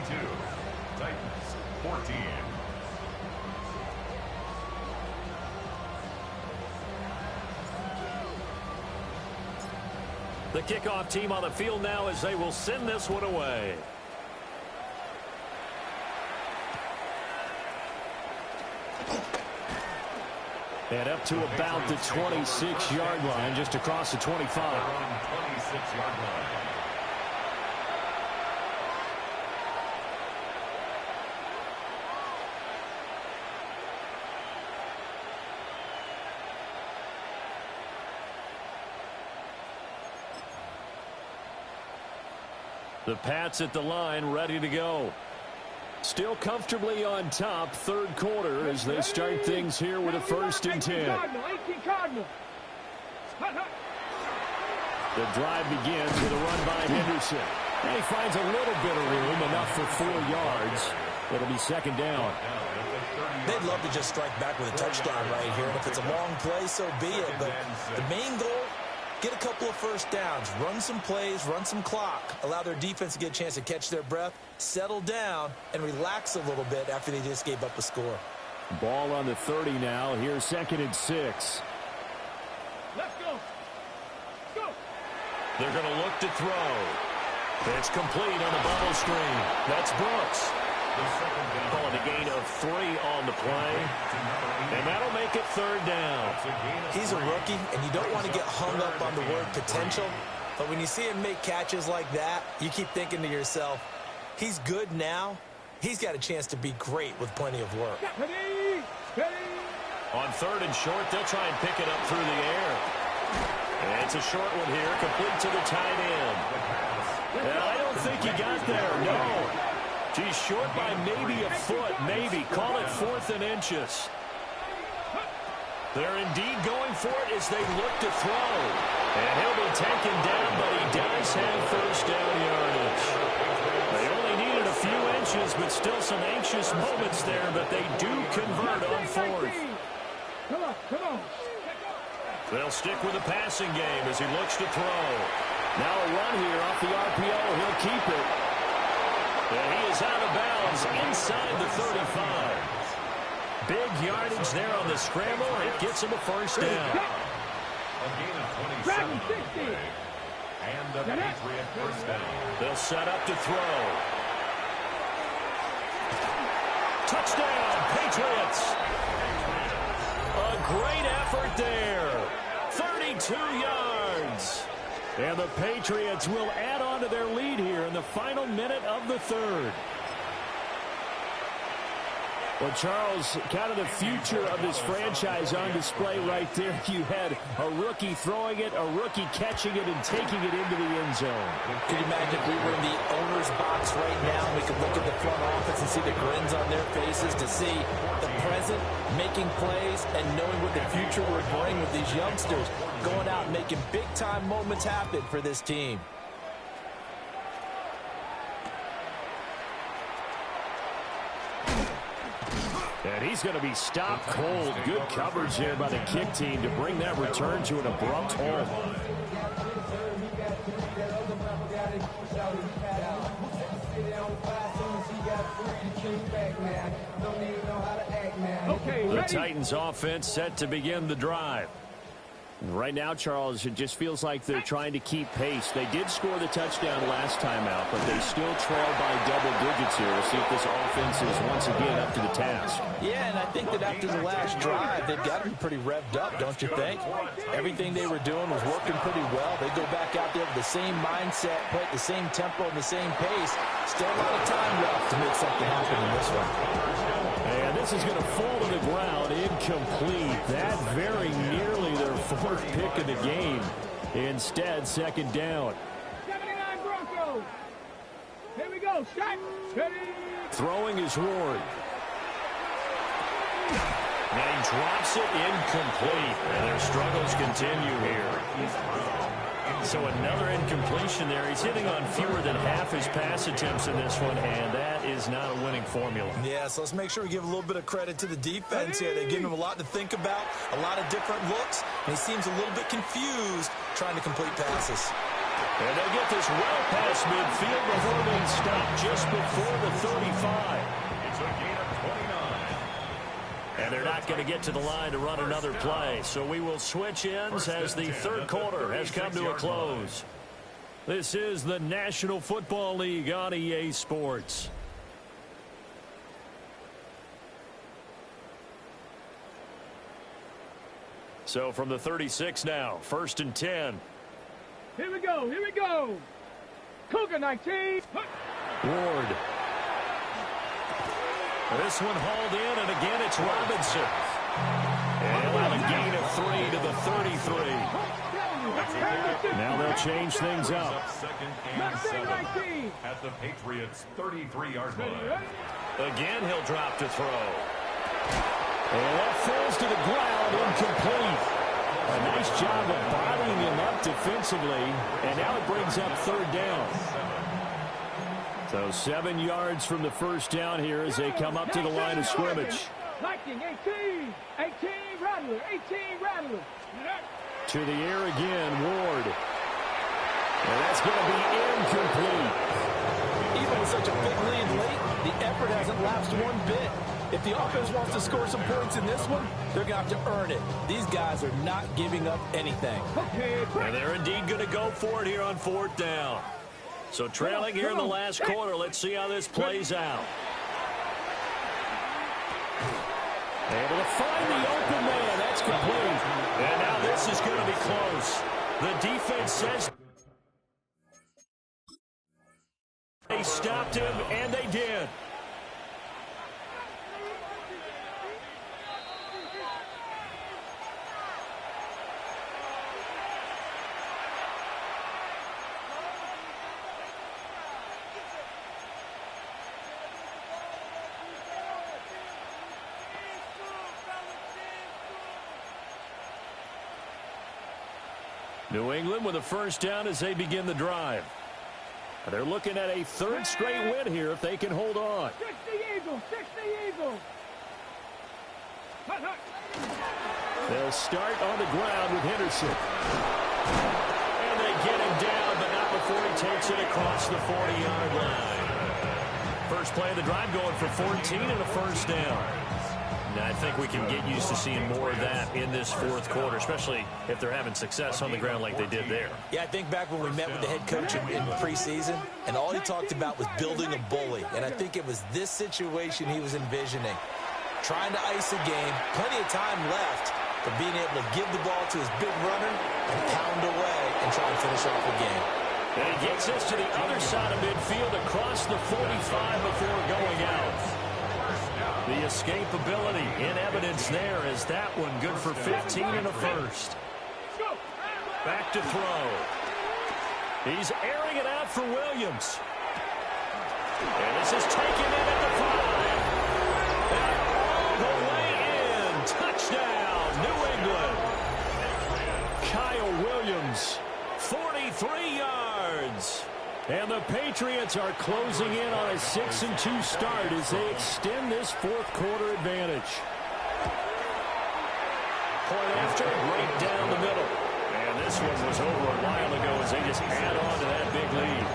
Speaker 3: Titans 14.
Speaker 11: The kickoff team on the field now as they will send this one away. And up to about the 26-yard line, just across the 25.
Speaker 3: 26-yard line.
Speaker 11: The Pats at the line, ready to go. Still comfortably on top, third quarter, as they start things here with a 1st and 10. The drive begins with a run by Henderson. And he finds a little bit of room, enough for 4 yards. It'll be 2nd down.
Speaker 14: They'd love to just strike back with a touchdown right here. And if it's a long play, so be it. But the main goal, get a couple of 1st downs, run some plays, run some clock, allow their defense to get a chance to catch their breath, settle down, and relax a little bit after they just gave up a score.
Speaker 11: Ball on the 30 now. Here's 2nd and 6.
Speaker 12: Let's go. Go.
Speaker 11: They're going to look to throw. It's complete on the bubble screen. That's Brooks. Calling a gain of 3 on the play. And that'll make it 3rd down.
Speaker 14: He's a rookie, and you don't want to get hung up on the word potential. But when you see him make catches like that, you keep thinking to yourself, he's good now. He's got a chance to be great with plenty of work.
Speaker 11: On 3rd and short, they'll try and pick it up through the air. And it's a short one here, complete to the tight end. And I don't think he got there, no. He's short by maybe a foot, maybe. Call it 4th and inches. They're indeed going for it as they look to throw. And he'll be taken down, but he does have 1st down yardage. They only needed a few inches, but still some anxious moments there, but they do convert on 4th.
Speaker 12: Come on, come on.
Speaker 11: They'll stick with the passing game as he looks to throw. Now a run here off the RPO. He'll keep it. And he is out of bounds inside the 35. Big yardage there on the scramble. It gets him a 1st down.
Speaker 3: A gain of 27. And a Patriot 1st down.
Speaker 11: They'll set up to throw. Touchdown, Patriots. A great effort there. 32 yards. And the Patriots will add on to their lead here in the final minute of the 3rd. Well, Charles, kind of the future of this franchise on display right there. You had a rookie throwing it, a rookie catching it, and taking it into the end zone.
Speaker 14: Could you imagine if we were in the owner's box right now and we could look at the front office and see the grins on their faces to see the present, making plays, and knowing what the future would bring with these youngsters going out and making big-time moments happen for this team.
Speaker 11: And he's going to be stopped cold. Good coverage here by the kick team to bring that return to an abrupt halt. The Titans offense set to begin the drive. Right now, Charles, it just feels like they're trying to keep pace. They did score the touchdown last time out, but they still trail by double digits here. We'll see if this offense is once again up to the task.
Speaker 14: Yeah, and I think that after the last drive, they've got to be pretty revved up, don't you think? Everything they were doing was working pretty well. They go back out there with the same mindset, play at the same tempo and the same pace. Still a lot of time left to make something happen in this one.
Speaker 11: And this is going to fall to the ground, incomplete. That very nearly their fourth pick of the game. Instead, second down.
Speaker 12: 79 Broncos. Here we go. Shot. Ready. Throwing
Speaker 11: is Ward. And he drops it incomplete. And their struggles continue here. So another incompletion there. He's hitting on fewer than half his pass attempts in this one, and that is not a winning formula.
Speaker 14: Yeah, so let's make sure we give a little bit of credit to the defense here. They give him a lot to think about, a lot of different looks, and he seems a little bit confused trying to complete passes.
Speaker 11: And they get this well past midfield before being stopped just before the 35.
Speaker 3: It's a gain of 29.
Speaker 11: And they're not going to get to the line to run another play. So we will switch ends as the third quarter has come to a close. This is the National Football League on EA Sports. So from the 36 now, 1st and 10.
Speaker 12: Here we go. Here we go. Cougar 19.
Speaker 11: Ward. This one hauled in, and again it's Robinson. And he'll have a gain of 3 to the 33. Now they'll change things up.
Speaker 3: Second and 7 at the Patriots' 33-yard line.
Speaker 11: Again, he'll drop to throw. And that falls to the ground, incomplete. A nice job of bottling him up defensively, and now it brings up third down. So 7 yards from the first down here as they come up to the line of scrimmage.
Speaker 12: Lightning, 18 Rattler, 18 Rattler.
Speaker 11: To the air again, Ward. And that's going to be incomplete.
Speaker 14: Even with such a big lead late, the effort hasn't lapsed one bit. If the offense wants to score some points in this one, they're going to have to earn it. These guys are not giving up anything.
Speaker 11: And they're indeed going to go for it here on fourth down. So trailing here in the last quarter. Let's see how this plays out. Able to find the open man. That's complete. And now this is going to be close. The defense says they stopped him, and they did. New England with a first down as they begin the drive. They're looking at a third straight win here if they can hold on.
Speaker 12: 60 Eagles, 60 Eagles.
Speaker 11: They'll start on the ground with Henderson. And they get him down, but not before he takes it across the 40-yard line. First play of the drive going for 14 and a first down. I think we can get used to seeing more of that in this fourth quarter, especially if they're having success on the ground like they did there.
Speaker 14: Yeah, I think back when we met with the head coach in preseason, and all he talked about was building a bully. And I think it was this situation he was envisioning. Trying to ice a game, plenty of time left, but being able to give the ball to his big runner and pound away and try and finish off the game.
Speaker 11: And he gets this to the other side of midfield across the 45 before going out. The escapability in evidence there as that one good for 15 and a first. Back to throw. He's airing it out for Williams. And this is taken in at the 5. And all the way in. Touchdown, New England. Kyle Williams, 43 yards. And the Patriots are closing in on a 6-2 start as they extend this fourth quarter advantage. Point after, right down the middle. And this one was over a while ago as they just add on to that big lead.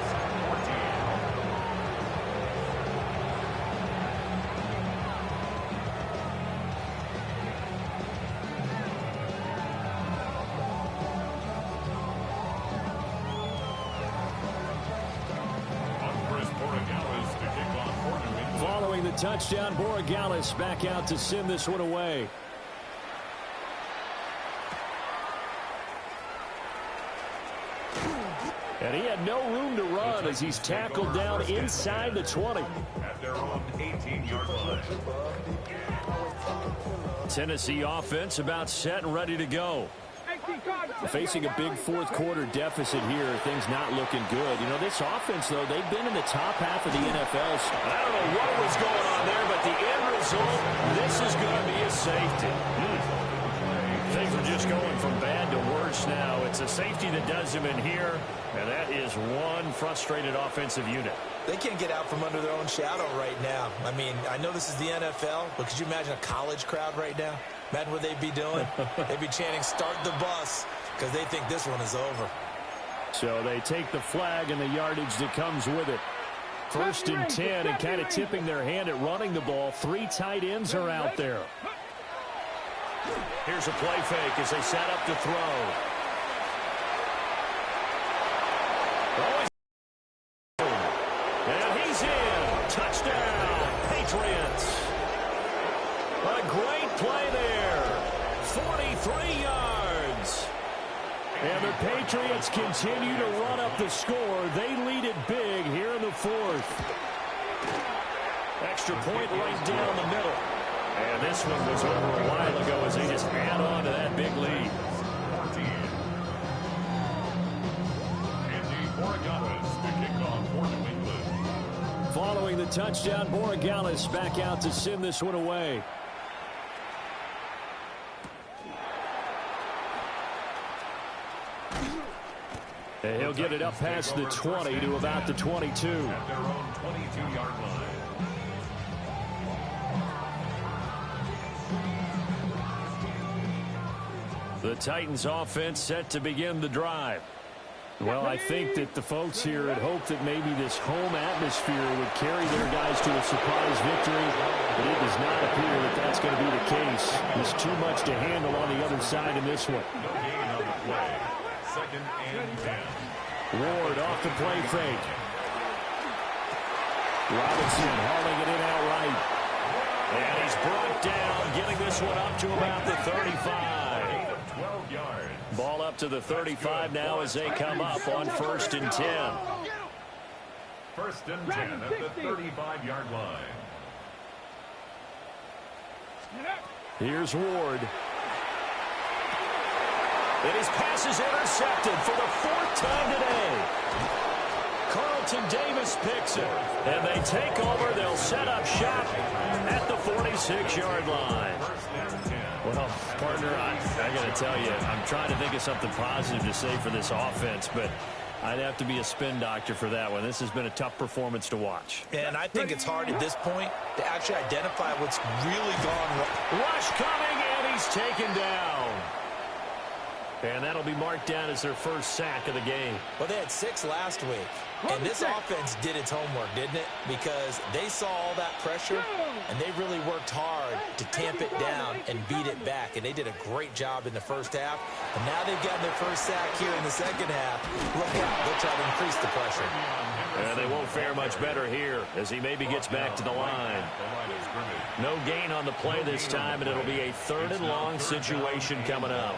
Speaker 11: the touchdown, Borregales back out to send this one away. And he had no room to run as he's tackled down inside the 20.
Speaker 3: At their own 18-yard line.
Speaker 11: Tennessee offense about set and ready to go. Facing a big fourth quarter deficit here, things not looking good. You know, this offense, though, they've been in the top half of the NFL.
Speaker 13: I don't know what was going on there, but the end result, this is going to be a safety.
Speaker 11: Things are just going from bad to worse now. It's a safety that does them in here, and that is one frustrated offensive unit.
Speaker 14: They can't get out from under their own shadow right now. I mean, I know this is the NFL, but could you imagine a college crowd right now? Imagine what they'd be doing. They'd be chanting, "Start the bus," because they think this one is over.
Speaker 11: So they take the flag and the yardage that comes with it. 1st and 10, and kind of tipping their hand at running the ball. 3 tight ends are out there.
Speaker 13: Here's a play fake as they set up to throw.
Speaker 11: And he's in. Touchdown, Patriots. A great play there. 43 yards. And the Patriots continue to run up the score. They lead it big here in the 4th. Extra point right down the middle. And this one was over a while ago as they just add on to that big lead.
Speaker 3: 14. Andy Borregales, the kickoff for New England.
Speaker 11: Following the touchdown, Borregales back out to send this one away. And he'll get it up past the 20 to about the 22.
Speaker 3: At their own 22-yard line.
Speaker 11: The Titans offense set to begin the drive. Well, I think that the folks here had hoped that maybe this home atmosphere would carry their guys to a surprise victory, but it does not appear that that's going to be the case. There's too much to handle on the other side in this one.
Speaker 3: No gain on the play. 2nd and 10.
Speaker 11: Ward off the play fake. Robinson hauling it in outright. And he's brought down, getting this one up to about the 35.
Speaker 3: 12 yards.
Speaker 11: Ball up to the 35 now as they come up on 1st and 10.
Speaker 3: 1st and 10 at the 35-yard line.
Speaker 11: Here's Ward. And his pass is intercepted for the 4th time today. Carlton Davis picks it. And they take over. They'll set up shop at the 46-yard line. Well, partner, I got to tell you, I'm trying to think of something positive to say for this offense, but I'd have to be a spin doctor for that one. This has been a tough performance to watch.
Speaker 14: And I think it's hard at this point to actually identify what's really gone wrong.
Speaker 11: Rush coming, and he's taken down. And that'll be marked down as their first sack of the game.
Speaker 14: Well, they had 6 last week. And this offense did its homework, didn't it? Because they saw all that pressure, and they really worked hard to tamp it down and beat it back. And they did a great job in the first half. And now they've gotten their first sack here in the second half. Look out. They'll try to increase the pressure.
Speaker 11: And they won't fare much better here as he maybe gets back to the line. No gain on the play this time, and it'll be a 3rd and long situation coming up.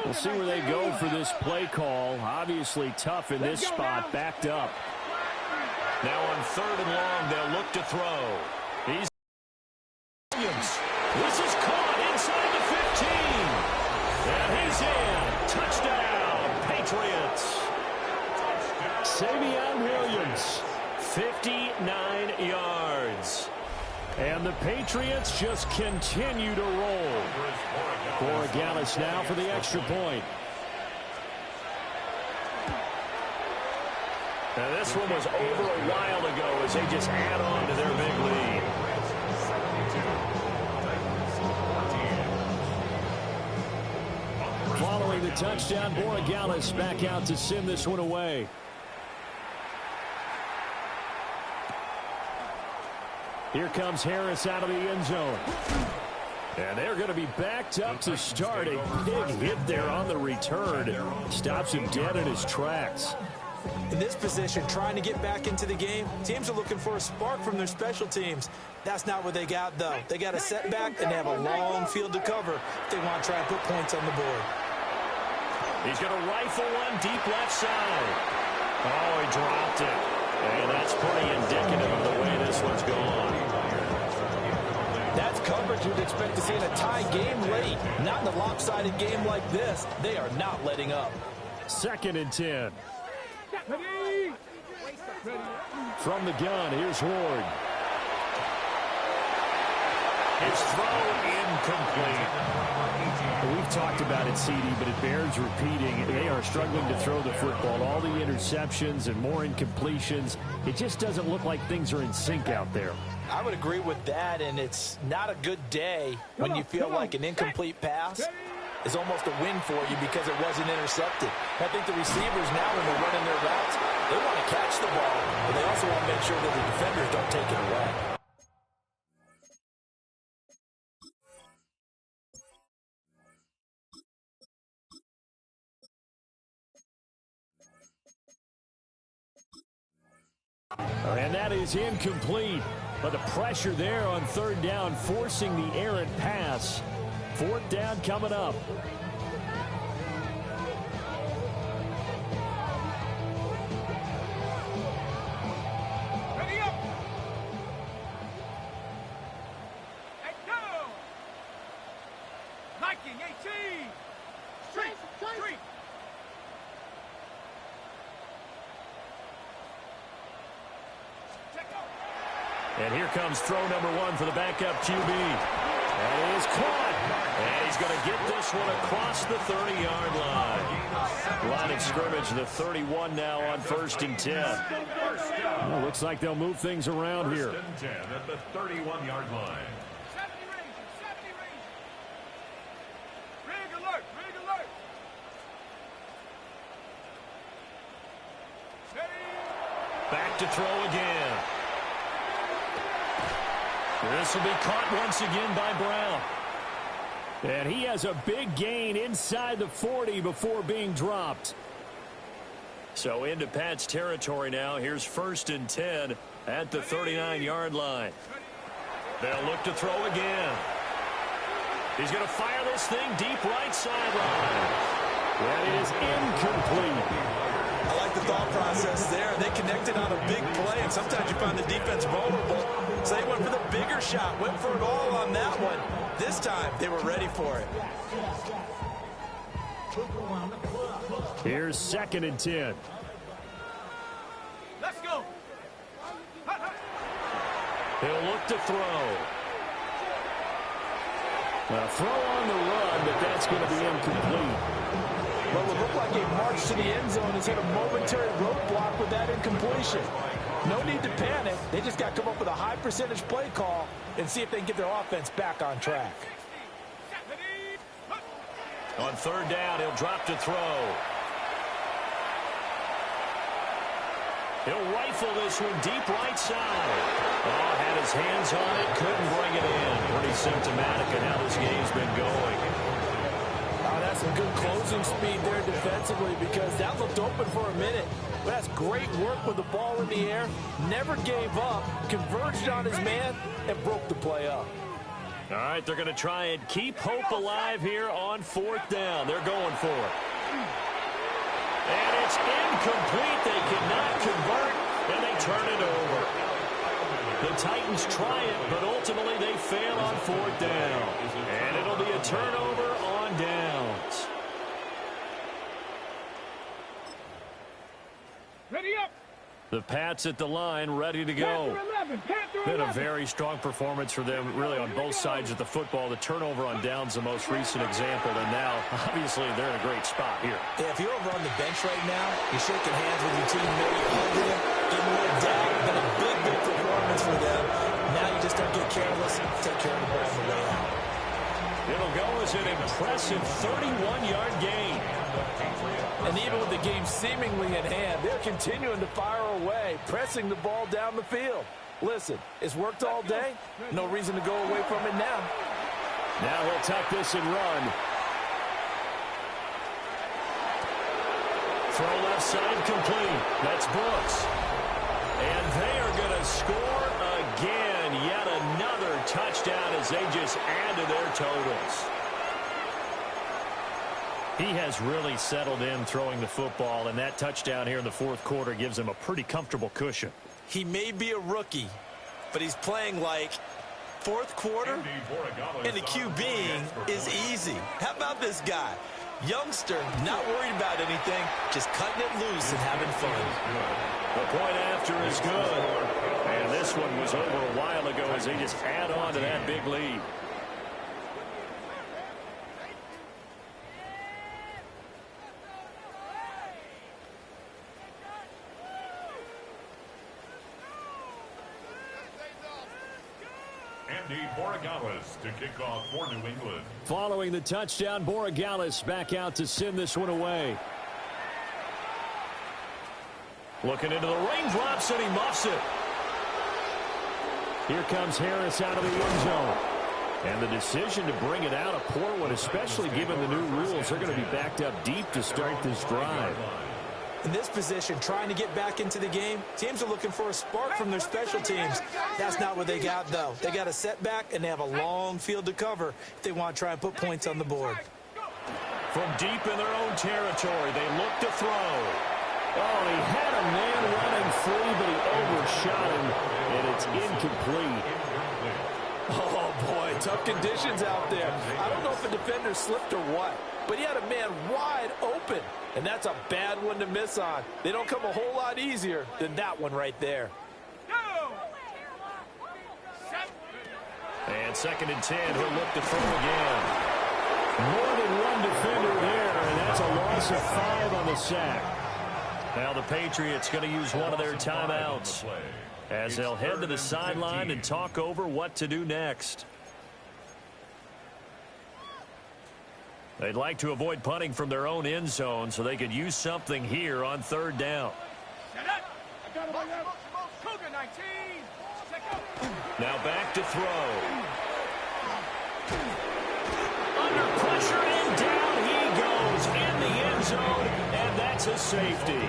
Speaker 11: We'll see where they go for this play call. Obviously tough in this spot, backed up. Now on 3rd and long, they'll look to throw. He's Williams. This is caught inside the 15. And he's in. Touchdown, Patriots. Savion Williams, 59 yards. And the Patriots just continue to roll. Borregales now for the extra point. And this one was over a while ago as they just add on to their big lead. Following the touchdown, Borregales back out to send this one away. Here comes Harris out of the end zone. And they're going to be backed up to start. A big hit there on the return. Stops him dead in his tracks.
Speaker 14: In this position, trying to get back into the game, teams are looking for a spark from their special teams. That's not what they got, though. They got a setback, and they have a long field to cover if they want to try and put points on the board.
Speaker 11: He's going to rifle one deep left side. Oh, he dropped it. And that's pretty indicative of the way this one's gone.
Speaker 14: That's coverage you'd expect to see in a tie game late. Not in a lopsided game like this. They are not letting up.
Speaker 11: 2nd and 10. From the gun, here's Ward. His throw incomplete. We've talked about it, CD, but it bears repeating. They are struggling to throw the football. All the interceptions and more incompletions. It just doesn't look like things are in sync out there.
Speaker 14: I would agree with that, and it's not a good day when you feel like an incomplete pass is almost a win for you because it wasn't intercepted. I think the receivers now, when they're running their routes, they want to catch the ball, but they also want to make sure that the defenders don't take it away.
Speaker 11: And that is incomplete. But the pressure there on 3rd down, forcing the errant pass. 4th down coming up.
Speaker 12: Ready up. And go. Liking 18. Street.
Speaker 11: And here comes throw number 1 for the backup QB. That is caught. And he's going to get this one across the 30-yard line. Line of scrimmage, the 31 now on 1st and 10. Well, looks like they'll move things around here.
Speaker 3: 1st and 10 at the 31-yard line.
Speaker 12: Rig alert.
Speaker 11: Back to throw again. This will be caught once again by Brown. And he has a big gain inside the 40 before being dropped. So into Pat's territory now. Here's 1st and 10 at the 39-yard line. They'll look to throw again. He's going to fire this thing deep right sideline. That is incomplete.
Speaker 14: I like the thought process there. They connected on a big play, and sometimes you find the defense vulnerable. So they went for the bigger shot, went for it all on that one. This time, they were ready for it.
Speaker 11: Here's 2nd and 10.
Speaker 12: Let's go.
Speaker 11: He'll look to throw. A throw on the run, but that's going to be incomplete.
Speaker 14: Well, it looked like a march to the end zone has hit a momentary roadblock with that incompletion. No need to panic. They just got to come up with a high percentage play call and see if they can get their offense back on track.
Speaker 11: On 3rd down, he'll drop to throw. He'll rifle this one deep right side. Oh, had his hands on it, couldn't bring it in. Pretty symptomatic of how this game's been going.
Speaker 14: Oh, that's some good closing speed there defensively because that looked open for a minute. But that's great work with the ball in the air. Never gave up, converged on his man, and broke the play up.
Speaker 11: All right, they're going to try and keep hope alive here on 4th down. They're going for it. And it's incomplete. They cannot convert, and they turn it over. The Titans try it, but ultimately they fail on 4th down. And it'll be a turnover on downs.
Speaker 12: Ready up.
Speaker 11: The Pats at the line, ready to go. Been a very strong performance for them, really, on both sides of the football. The turnover on downs, the most recent example, and now, obviously, they're in a great spot here.
Speaker 14: Yeah, if you're over on the bench right now, you're shaking hands with your teammate, hugging him, giving him a dab. Been a big, big performance for them. Now you just don't get careless, take care of the ball on the way out.
Speaker 11: It'll go as an impressive 31-yard gain.
Speaker 14: And even with the game seemingly in hand, they're continuing to fire away, pressing the ball down the field. Listen, it's worked all day. No reason to go away from it now.
Speaker 11: Now he'll tuck this and run. Throw left side complete. That's Brooks. And they are going to score again. Yet another touchdown as they just add to their totals. He has really settled in throwing the football, and that touchdown here in the fourth quarter gives him a pretty comfortable cushion.
Speaker 14: He may be a rookie, but he's playing like fourth quarter, and the QBing is easy. How about this guy? Youngster, not worried about anything, just cutting it loose and having fun.
Speaker 11: The point after is good. And this one was over a while ago as they just add on to that big lead.
Speaker 3: Andy Borregales to kick off for New England.
Speaker 11: Following the touchdown, Borregales back out to send this one away. Looking into the raindrops, and he muffs it. Here comes Harris out of the end zone. And the decision to bring it out, a poor one, especially given the new rules. They're going to be backed up deep to start this drive.
Speaker 14: In this position, trying to get back into the game, teams are looking for a spark from their special teams. That's not what they got, though. They got a setback, and they have a long field to cover if they want to try and put points on the board.
Speaker 11: From deep in their own territory, they look to throw. Oh, he had a man running free, but he overshot him, and it's incomplete.
Speaker 14: Oh, boy, tough conditions out there. I don't know if the defender slipped or what, but he had a man wide open, and that's a bad one to miss on. They don't come a whole lot easier than that one right there.
Speaker 11: And 2nd and 10, he'll look to throw again. More than one defender there, and that's a loss of 5 on the sack. Now the Patriots going to use one of their timeouts as they'll head to the sideline and talk over what to do next. They'd like to avoid punting from their own end zone so they could use something here on 3rd down. Now back to throw. Under pressure and down he goes in the end zone, and that's a safety.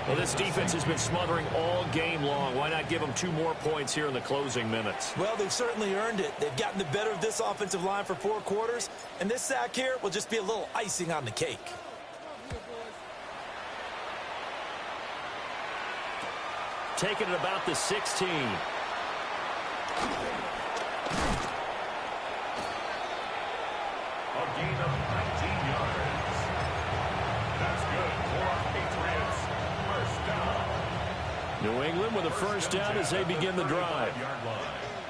Speaker 11: Well, this defense has been smothering all game long. Why not give them 2 more points here in the closing minutes?
Speaker 14: Well, they've certainly earned it. They've gotten the better of this offensive line for 4 quarters, and this sack here will just be a little icing on the cake.
Speaker 11: Taking it about the 16.
Speaker 3: A gain of 19 yards. That's good for our Patriots. First down.
Speaker 11: New England with a first down as they begin the drive.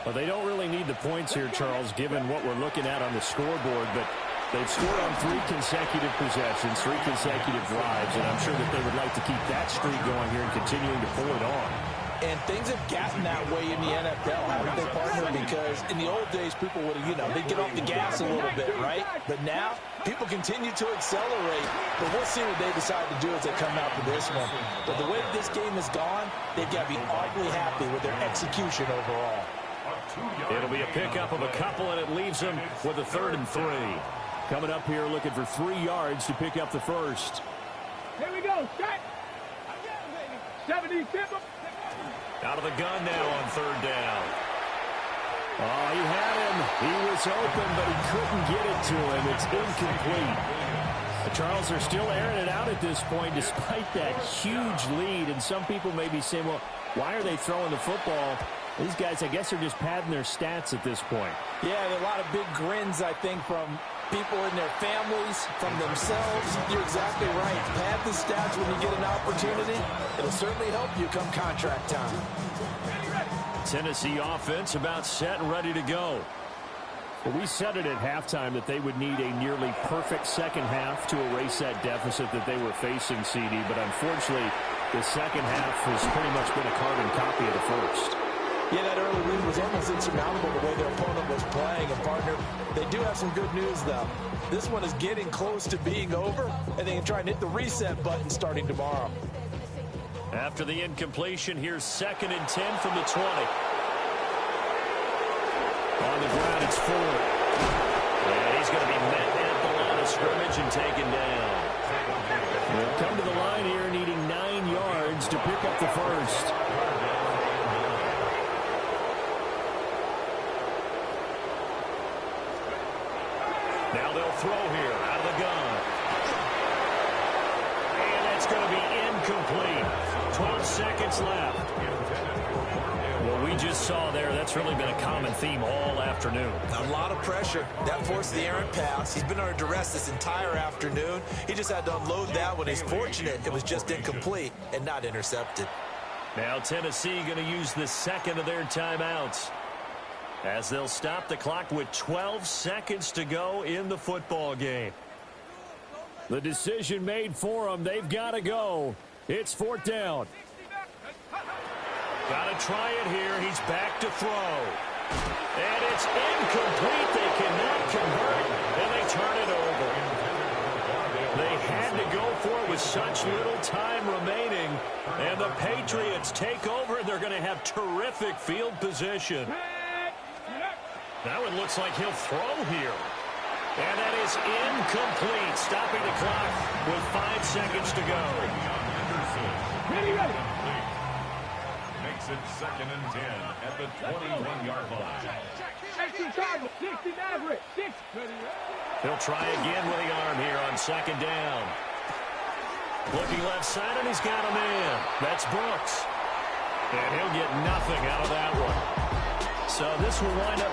Speaker 11: Well, they don't really need the points here, Charles, given what we're looking at on the scoreboard, but they've scored on 3 consecutive possessions, 3 consecutive drives, and I'm sure that they would like to keep that streak going here and continuing to pull it on.
Speaker 14: And things have gotten that way in the NFL, haven't they, partner? Because in the old days, people would have, they'd get off the gas a little bit, right? But now, people continue to accelerate. But we'll see what they decide to do as they come out for this one. But the way this game has gone, they've got to be awfully happy with their execution overall.
Speaker 11: It'll be a pickup of a couple, and it leaves them with a 3rd and 3. Coming up here looking for 3 yards to pick up the first.
Speaker 12: Here we go, set. 70,
Speaker 11: out of the gun now on 3rd down. Oh, he had him. He was open, but he couldn't get it to him. It's incomplete. The Charles are still airing it out at this point despite that huge lead. And some people may be saying, well, why are they throwing the football? These guys, I guess, are just padding their stats at this point.
Speaker 14: Yeah, there are a lot of big grins, I think, from people in their families, from themselves. You're exactly right. Pad the stats when you get an opportunity. It'll certainly help you come contract time.
Speaker 11: Tennessee offense about set and ready to go. Well, we said it at halftime that they would need a nearly perfect second half to erase that deficit that they were facing, CD. But unfortunately, the second half has pretty much been a carbon copy of the first.
Speaker 14: Yeah, that early lead was almost insurmountable the way their opponent was playing. And, partner, they do have some good news, though. This one is getting close to being over, and they can try and hit the reset button starting tomorrow.
Speaker 11: After the incompletion, here's 2nd and 10 from the 20. On the ground, it's Ford. And he's going to be met at the line of scrimmage and taken down. They'll come to the line here needing 9 yards to pick up the first. Now they'll throw here out of the gun. And it's going to be incomplete. 12 seconds left. What we just saw there, that's really been a common theme all afternoon.
Speaker 14: A lot of pressure. That forced the errant pass. He's been under duress this entire afternoon. He just had to unload that one. He's fortunate it was just incomplete and not intercepted.
Speaker 11: Now Tennessee going to use the second of their timeouts, as they'll stop the clock with 12 seconds to go in the football game. The decision made for them. They've got to go. It's 4th down. Got to try it here. He's back to throw. And it's incomplete. They cannot convert, and they turn it over. They had to go for it with such little time remaining, and the Patriots take over, and they're going to have terrific field position. Now it looks like he'll throw here. And that is incomplete, stopping the clock with 5 seconds to go.
Speaker 3: Makes it 2nd and 10 at the 21-yard line.
Speaker 11: He'll try again with the arm here on 2nd down. Looking left side, and he's got a man. That's Brooks. And he'll get nothing out of that one. So this will wind up